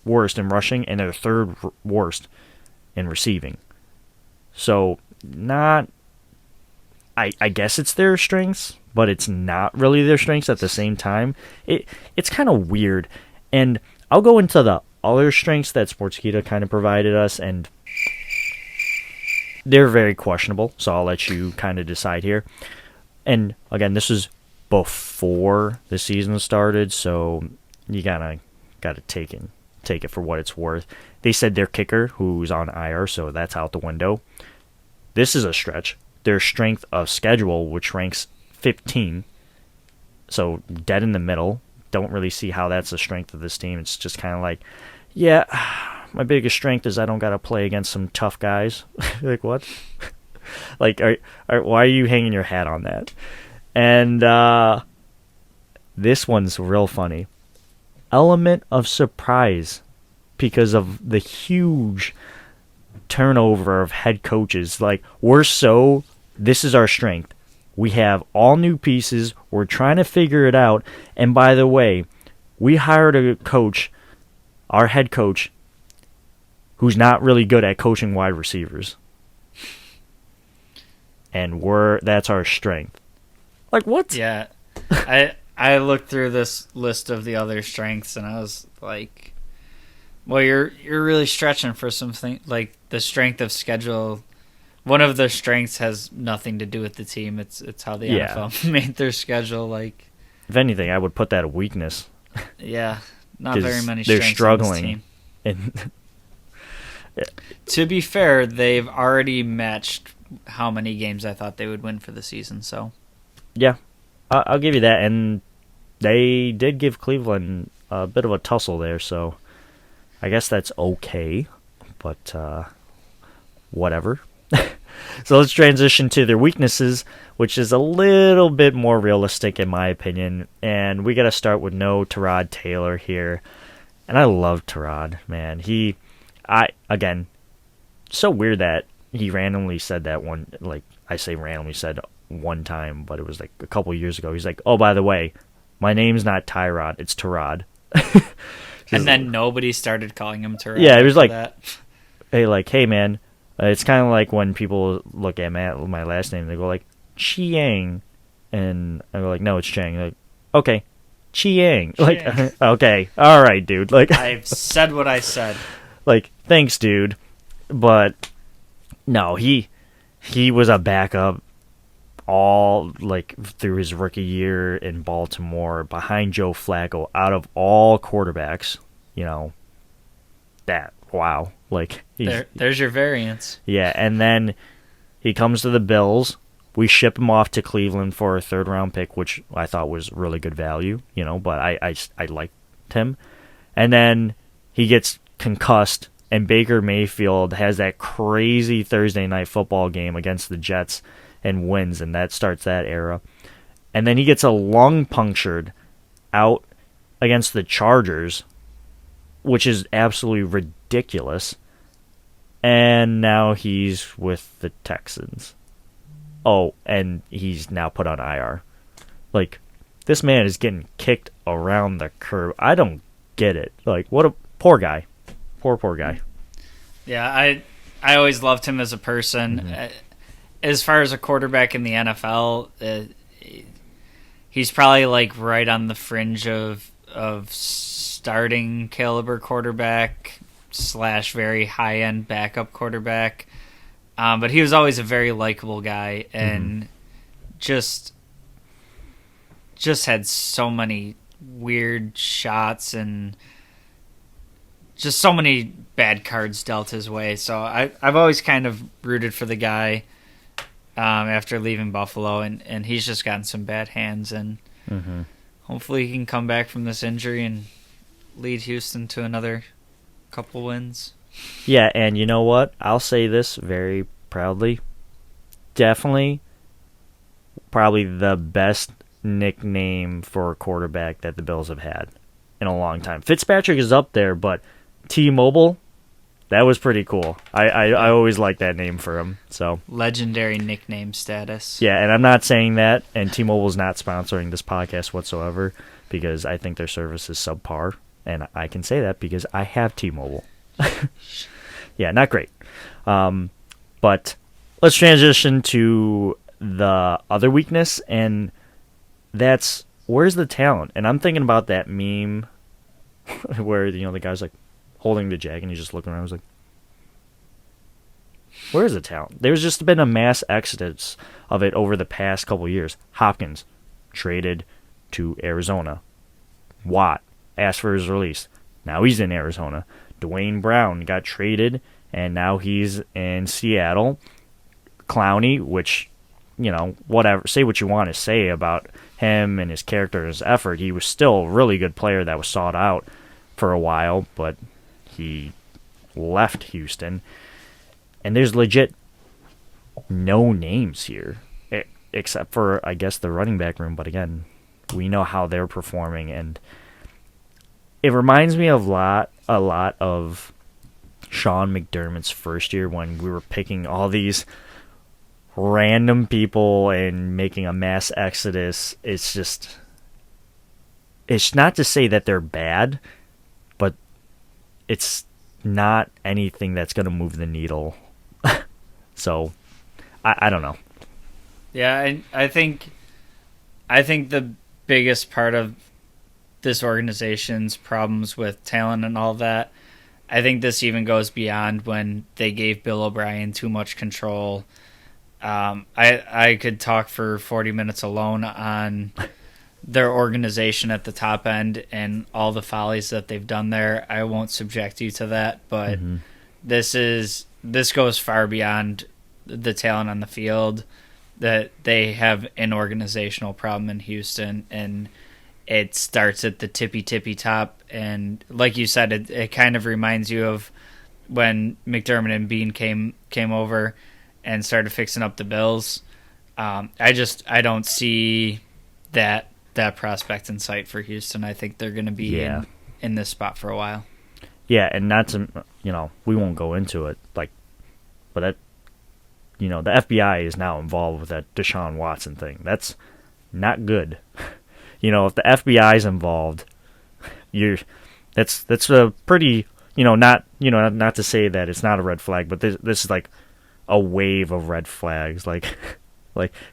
worst in rushing and they're 3rd worst in receiving. So I guess it's their strengths, but it's not really their strengths at the same time. It's kind of weird. And I'll go into the other strengths that Sportskeeda kind of provided us, and they're very questionable, so I'll let you kind of decide here. And again, this is before the season started, so you gotta take it for what it's worth. They said their kicker, who's on IR, so that's out the window. This is a stretch. Their strength of schedule, which ranks 15, so dead in the middle. Don't really see how that's the strength of this team. It's just kind of like, yeah, my biggest strength is I don't got to play against some tough guys. Like, what? Like, why are you hanging your hat on that? And this one's real funny. Element of surprise because of the huge turnover of head coaches. Like, this is our strength. We have all new pieces. We're trying to figure it out. And by the way, we hired a coach, our head coach, who's not really good at coaching wide receivers. And that's our strength. Like, what? Yeah. I looked through this list of the other strengths and I was like, well, you're really stretching for something like the strength of schedule. One of the strengths has nothing to do with the team. It's how the NFL made their schedule. Like, if anything, I would put that a weakness. Yeah, not very many strengths. They're struggling. On this team. To be fair, they've already matched how many games I thought they would win for the season. So, yeah, I'll give you that. And they did give Cleveland a bit of a tussle there, so I guess that's okay. But whatever. So let's transition to their weaknesses, which is a little bit more realistic in my opinion. And we got to start with no Tyrod Taylor here. And I love Tyrod, man. Again, so weird that he randomly said that one, like I say randomly said one time, but it was like a couple years ago. He's like, oh, by the way, my name's not Tyrod, it's Tyrod. And then nobody started calling him Tyrod. Yeah, it was like, that. Hey man, it's kind of like when people look at my last name, they go like, Chiang, and I go like, no, it's Chang. Like, okay, Chiang. Like, okay, all right, dude. Like, I've said what I said. Like, thanks, dude. But no, he was a backup all like through his rookie year in Baltimore behind Joe Flacco. Out of all quarterbacks, wow. Like, there's your variance. Yeah, and then he comes to the Bills. We ship him off to Cleveland for a 3rd-round pick, which I thought was really good value, but I liked him. And then he gets concussed, and Baker Mayfield has that crazy Thursday night football game against the Jets and wins, and that starts that era. And then he gets a lung punctured out against the Chargers, which is absolutely ridiculous. And now he's with the Texans. Oh, and he's now put on IR. Like, this man is getting kicked around the curb. I don't get it. Like, what a poor guy. Poor guy. Yeah, I always loved him as a person. Mm-hmm. As far as a quarterback in the NFL, he's probably like right on the fringe of starting caliber quarterback / very high end backup quarterback. But he was always a very likable guy, and just had so many weird shots and just so many bad cards dealt his way. So I've always kind of rooted for the guy after leaving Buffalo, and he's just gotten some bad hands, and hopefully he can come back from this injury and lead Houston to another couple wins. Yeah, and you know what? I'll say this very proudly. Definitely, probably the best nickname for a quarterback that the Bills have had in a long time. Fitzpatrick is up there, but T-Mobile, that was pretty cool. I always liked that name for him. So legendary nickname status. Yeah, and I'm not saying that, and T-Mobile's not sponsoring this podcast whatsoever because I think their service is subpar, and I can say that because I have T-Mobile. Yeah, not great. But let's transition to the other weakness, and that's where's the talent? And I'm thinking about that meme where the guy's like holding the jag and he's just looking around. I was like, where's the talent? There's just been a mass exodus of it over the past couple years. Hopkins traded to Arizona. Watt asked for his release. Now he's in Arizona. Dwayne Brown got traded, and now he's in Seattle. Clowney, which, whatever, say what you want to say about him and his character and his effort, he was still a really good player that was sought out for a while, but he left Houston. And there's legit no names here, except for, I guess, the running back room. But again, we know how they're performing, and it reminds me of a lot of Sean McDermott's first year when we were picking all these random people and making a mass exodus. It's not to say that they're bad, but it's not anything that's going to move the needle. So, I don't know. Yeah, I think the biggest part of this organization's problems with talent and all that, I think this even goes beyond when they gave Bill O'Brien too much control. I could talk for 40 minutes alone on their organization at the top end and all the follies that they've done there. I won't subject you to that, but this goes far beyond the talent on the field. That they have an organizational problem in Houston, and it starts at the tippy top. And like you said, it kind of reminds you of when McDermott and Bean came over and started fixing up the Bills. I don't see that prospect in sight for Houston. I think they're going to be in this spot for a while. Yeah, and not to, we won't go into it, but that, the FBI is now involved with that Deshaun Watson thing. That's not good. If the FBI is involved, that's a pretty, not to say that it's not a red flag, but this is like a wave of red flags, like,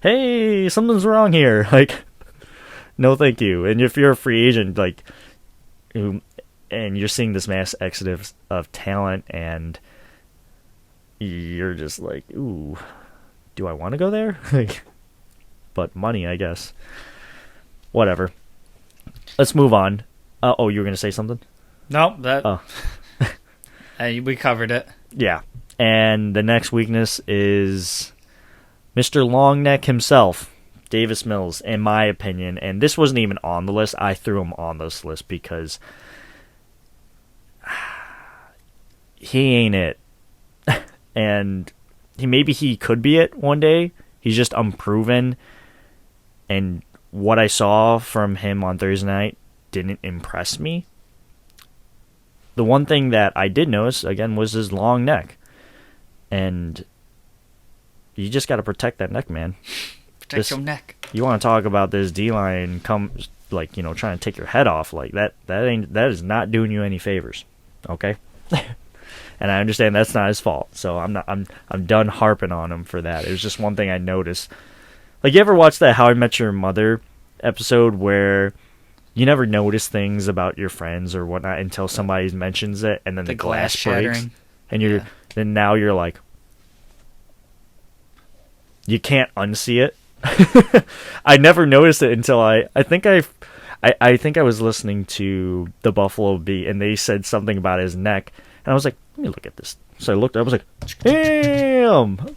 hey, something's wrong here, like, no thank you. And if you're a free agent, like, and you're seeing this mass exodus of talent, and you're just like, ooh, do I want to go there? But money, I guess. Whatever. Let's move on. You were going to say something? No, we covered it. Yeah. And the next weakness is Mr. Longneck himself, Davis Mills, in my opinion. And this wasn't even on the list. I threw him on this list because he ain't it. And maybe he could be it one day. He's just unproven. And what I saw from him on Thursday night didn't impress me. The one thing that I did notice, again, was his long neck. And you just got to protect that neck, man. Protect your neck. You want to talk about this D-line trying to take your head off like that. That is not doing you any favors, okay? And I understand that's not his fault, so I'm done harping on him for that. It was just one thing I noticed. Like, you ever watch that How I Met Your Mother episode where you never notice things about your friends or whatnot until somebody mentions it, and then the glass breaks, shattering. and then now you're like, you can't unsee it. I never noticed it until I think I was listening to the Buffalo Beat, and they said something about his neck, and I was like, let me look at this. So I looked, I was like, damn.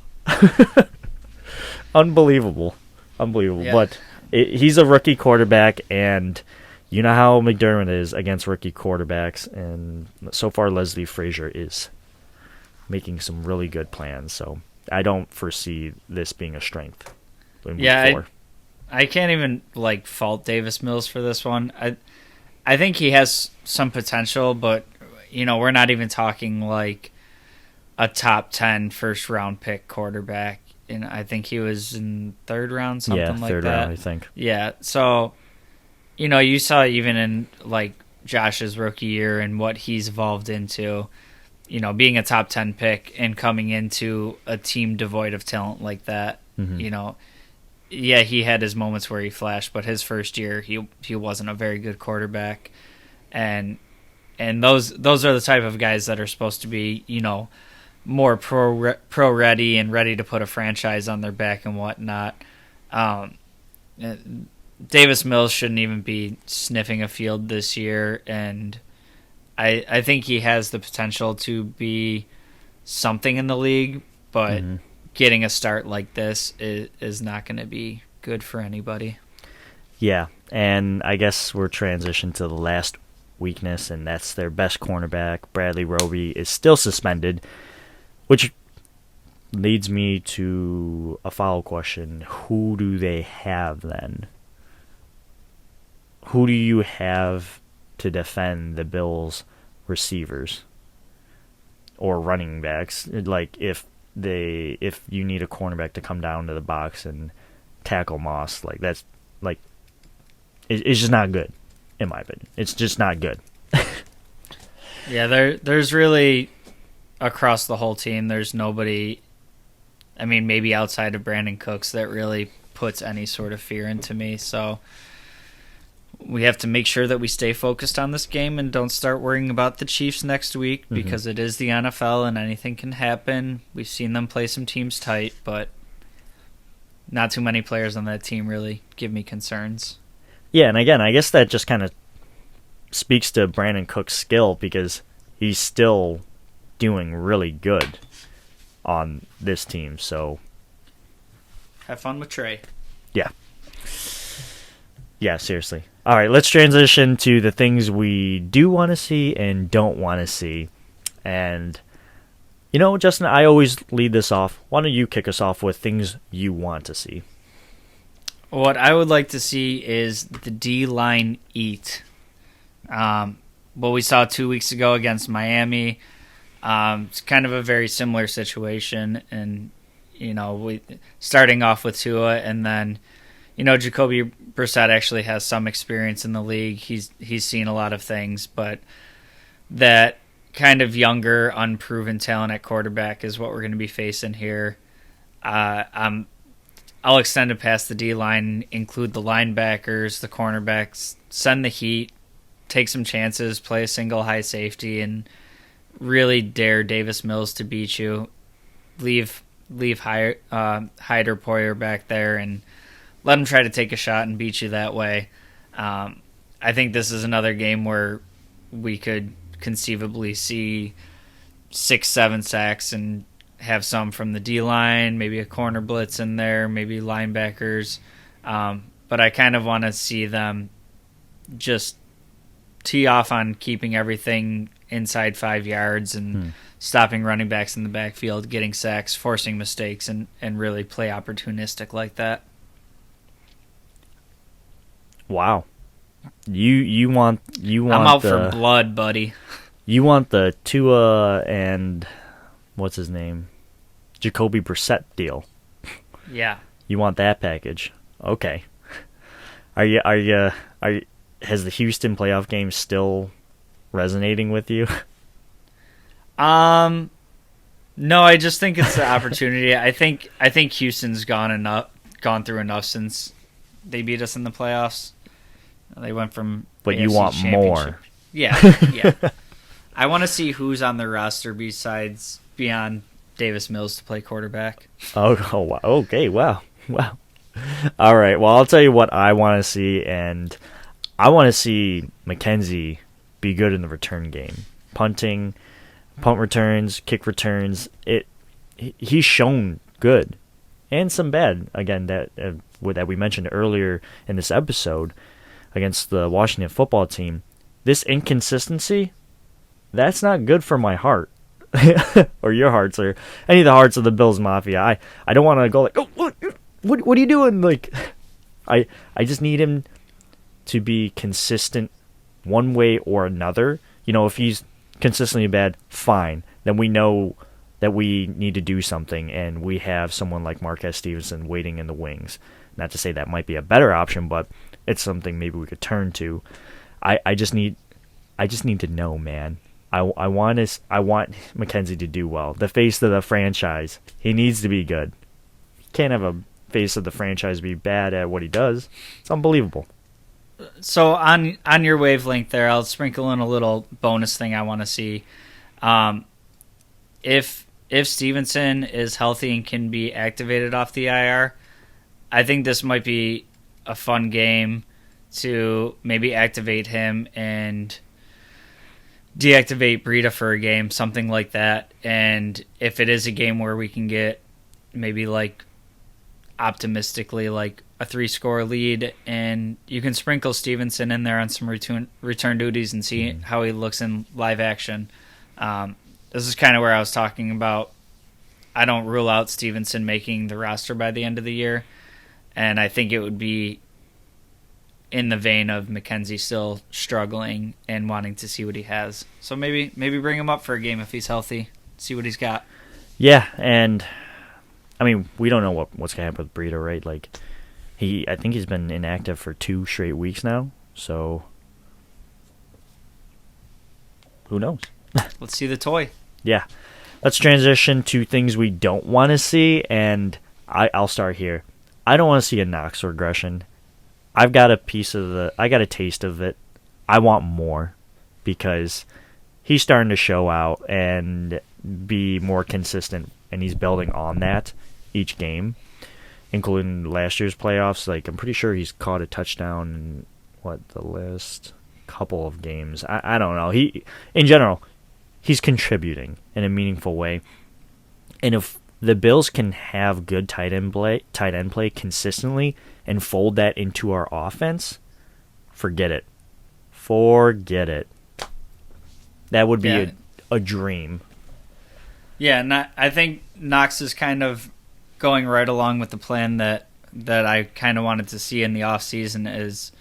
Unbelievable. Yeah. But he's a rookie quarterback, and you know how McDermott is against rookie quarterbacks, and so far Leslie Frazier is making some really good plans, so I don't foresee this being a strength. I can't even fault Davis Mills for this one. I think he has some potential, but we're not even talking like a top 10 first round pick quarterback. And I think he was in third round, something like that. Yeah, third round, I think. Yeah, so you saw even in Josh's rookie year and what he's evolved into, being a top 10 pick and coming into a team devoid of talent like that. Mm-hmm. Yeah, he had his moments where he flashed, but his first year he wasn't a very good quarterback, and those are the type of guys that are supposed to be more pro ready and ready to put a franchise on their back and whatnot. Davis Mills shouldn't even be sniffing a field this year, and I think he has the potential to be something in the league, but getting a start like this is not going to be good for anybody. Yeah, and I guess we're transitioned to the last weakness, and that's their best cornerback. Bradley Roby is still suspended, which leads me to a follow question. Who do they have then? Who do you have to defend the Bills' receivers or running backs? Like, if you need a cornerback to come down to the box and tackle Moss, it's just not good, in my opinion. It's just not good. Yeah, there's really, across the whole team, there's nobody, maybe outside of Brandon Cooks, that really puts any sort of fear into me. So we have to make sure that we stay focused on this game and don't start worrying about the Chiefs next week, because it is the NFL and anything can happen. We've seen them play some teams tight, but not too many players on that team really give me concerns. Yeah, and again, I guess that just kind of speaks to Brandon Cook's skill, because he's still doing really good on this team. So have fun with Trey. Yeah, seriously. All right, let's transition to the things we do want to see and don't want to see. And, Justin, I always lead this off. Why don't you kick us off with things you want to see? What I would like to see is the D-line eat. What we saw 2 weeks ago against Miami, it's kind of a very similar situation. And, we starting off with Tua, and then Jacoby Brissett actually has some experience in the league. He's seen a lot of things, but that kind of younger, unproven talent at quarterback is what we're going to be facing here. I'll extend it past the D-line, include the linebackers, the cornerbacks, send the heat, take some chances, play a single high safety, and really dare Davis Mills to beat you. Leave Hyder Poyer back there and let him try to take a shot and beat you that way. I think this is another game where we could conceivably see 6-7 sacks and have some from the D-line, maybe a corner blitz in there, maybe linebackers. But I kind of want to see them just tee off on keeping everything inside 5 yards and stopping running backs in the backfield, getting sacks, forcing mistakes, and really play opportunistic like that. Wow. You want I'm out for blood, buddy. You want the Tua and what's his name, Jacoby Brissett deal. Yeah. You want that package? Okay. Are you? Has the Houston playoff game still resonating with you? No, I just think it's the opportunity. I think Houston's gone through enough since they beat us in the playoffs. They went from But AFC you want more. Yeah. I want to see who's on the roster beyond Davis Mills to play quarterback. Oh wow. Okay, wow. All right, well, I'll tell you what I want to see, and I want to see McKenzie be good in the return game. Punting, punt returns, kick returns. He's shown good and some bad, again, that we mentioned earlier in this episode against the Washington football team. This inconsistency, that's not good for my heart. Or your hearts, or any of the hearts of the Bills Mafia. I don't want to go like, oh, what are you doing? Like, I just need him to be consistent one way or another. You know, if he's consistently bad, fine. Then we know that we need to do something, and we have someone like Marquez Stevenson waiting in the wings. Not to say that might be a better option, but it's something maybe we could turn to. I just need to know, man. I want McKenzie to do well. The face of the franchise. He needs to be good. You can't have a face of the franchise be bad at what he does. It's unbelievable. So on your wavelength there, I'll sprinkle in a little bonus thing I want to see. If Stevenson is healthy and can be activated off the IR, I think this might be a fun game to maybe activate him and deactivate Breida for a game, something like that. And if it is a game where we can get maybe like optimistically like a 3-score lead, and you can sprinkle Stevenson in there on some return duties and see how he looks in live action. This is kind of where I was talking about. I don't rule out Stevenson making the roster by the end of the year, and I think it would be in the vein of McKenzie still struggling and wanting to see what he has. So maybe bring him up for a game if he's healthy, see what he's got. Yeah, and I mean, we don't know what's going to happen with Breida, right? Like, I think he's been inactive for 2 straight weeks now, so who knows? Let's see the toy. Yeah. Let's transition to things we don't want to see, and I'll start here. I don't want to see a Knox regression. I got a taste of it. I want more because he's starting to show out and be more consistent, and he's building on that each game, including last year's playoffs. Like, I'm pretty sure he's caught a touchdown in the last couple of games. I don't know. In general, he's contributing in a meaningful way. And if the Bills can have good tight end play consistently and fold that into our offense, forget it. That would be a dream. Yeah, I think Knox is kind of going right along with the plan that I kind of wanted to see in the offseason, is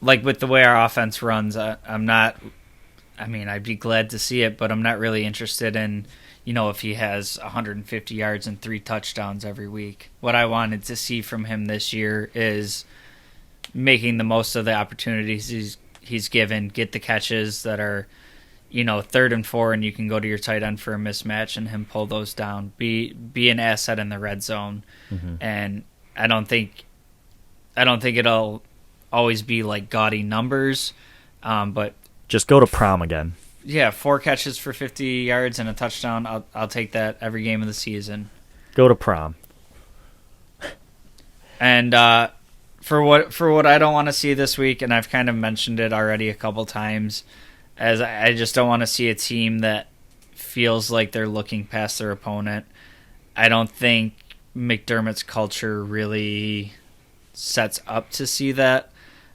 like with the way our offense runs. I'd be glad to see it, but I'm not really interested in, if he has 150 yards and 3 touchdowns every week. What I wanted to see from him this year is making the most of the opportunities he's given, get the catches that are, 3rd and 4, and you can go to your tight end for a mismatch and him pull those down. Be an asset in the red zone. Mm-hmm. And I don't think it'll always be like gaudy numbers, but just go to prom again. Yeah, 4 catches for 50 yards and a touchdown. I'll take that every game of the season. Go to prom. And for what I don't want to see this week, and I've kind of mentioned it already a couple times, as I just don't want to see a team that feels like they're looking past their opponent. I don't think McDermott's culture really sets up to see that,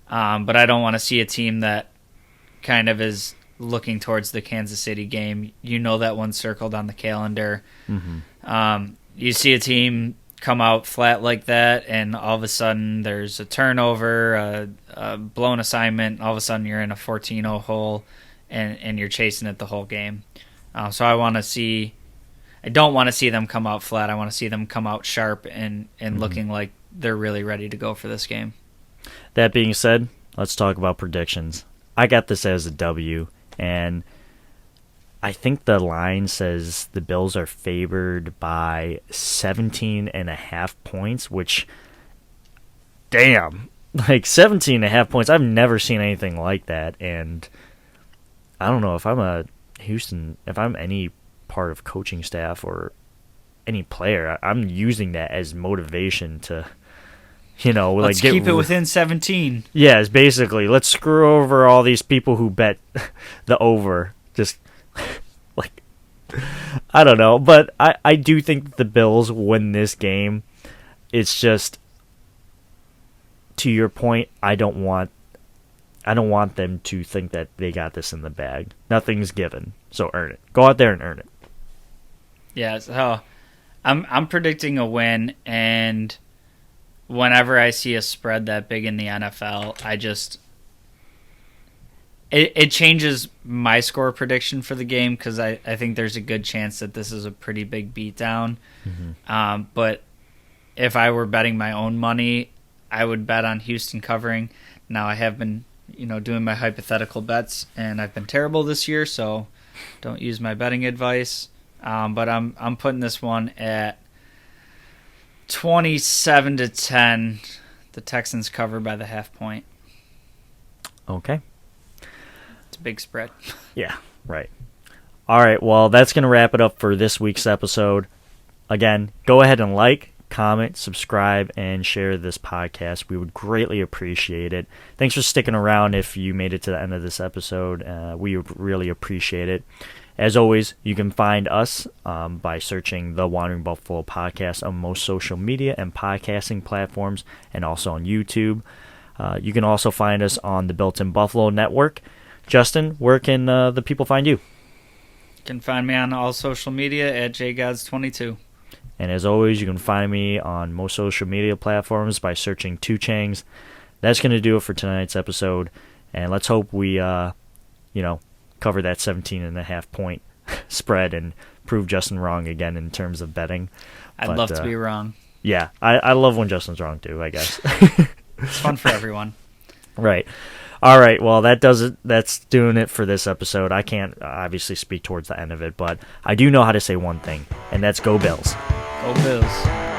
but I don't want to see a team that kind of is looking towards the Kansas City game. That one's circled on the calendar. Mm-hmm. You see a team come out flat like that, and all of a sudden there's a turnover, a blown assignment, all of a sudden you're in a 14-0 hole, and you're chasing it the whole game. So I don't want to see them come out flat. I want to see them come out sharp and looking like they're really ready to go for this game. That being said, let's talk about predictions. I got this as a W, and I think the line says the Bills are favored by 17.5 points, which, damn, like 17.5 points. I've never seen anything like that, and I don't know if I'm if I'm any part of coaching staff or any player, I'm using that as motivation to, let's keep it within 17. Yeah, it's basically, let's screw over all these people who bet the over. Just, like, I don't know. But I do think that the Bills win this game. It's just, to your point, I don't want them to think that they got this in the bag. Nothing's given, so earn it. Go out there and earn it. Yeah, so I'm predicting a win, and whenever I see a spread that big in the NFL, it changes my score prediction for the game, because I think there's a good chance that this is a pretty big beatdown. Mm-hmm. But if I were betting my own money, I would bet on Houston covering. Now, I have been doing my hypothetical bets, and I've been terrible this year, so don't use my betting advice. But I'm putting this one at 27-10. The Texans cover by the half point. Okay. It's a big spread. Yeah, right. All right, well, that's going to wrap it up for this week's episode. Again, go ahead and like, comment, subscribe, and share this podcast. We would greatly appreciate it. Thanks for sticking around if you made it to the end of this episode. We really appreciate it. As always, you can find us by searching the Wandering Buffalo Podcast on most social media and podcasting platforms, and also on YouTube. You can also find us on the Built-in Buffalo Network. Justin, where can the people find you? You can find me on all social media at jgods22. And as always, you can find me on most social media platforms by searching Two Changs. That's going to do it for tonight's episode. And let's hope we, cover that 17.5 point spread and prove Justin wrong again in terms of betting. I'd love to be wrong. Yeah, I love when Justin's wrong too, I guess. It's fun for everyone. Right. All right, well, that does it. That's doing it for this episode. I can't obviously speak towards the end of it, but I do know how to say one thing, and that's go Bills. Go Bills.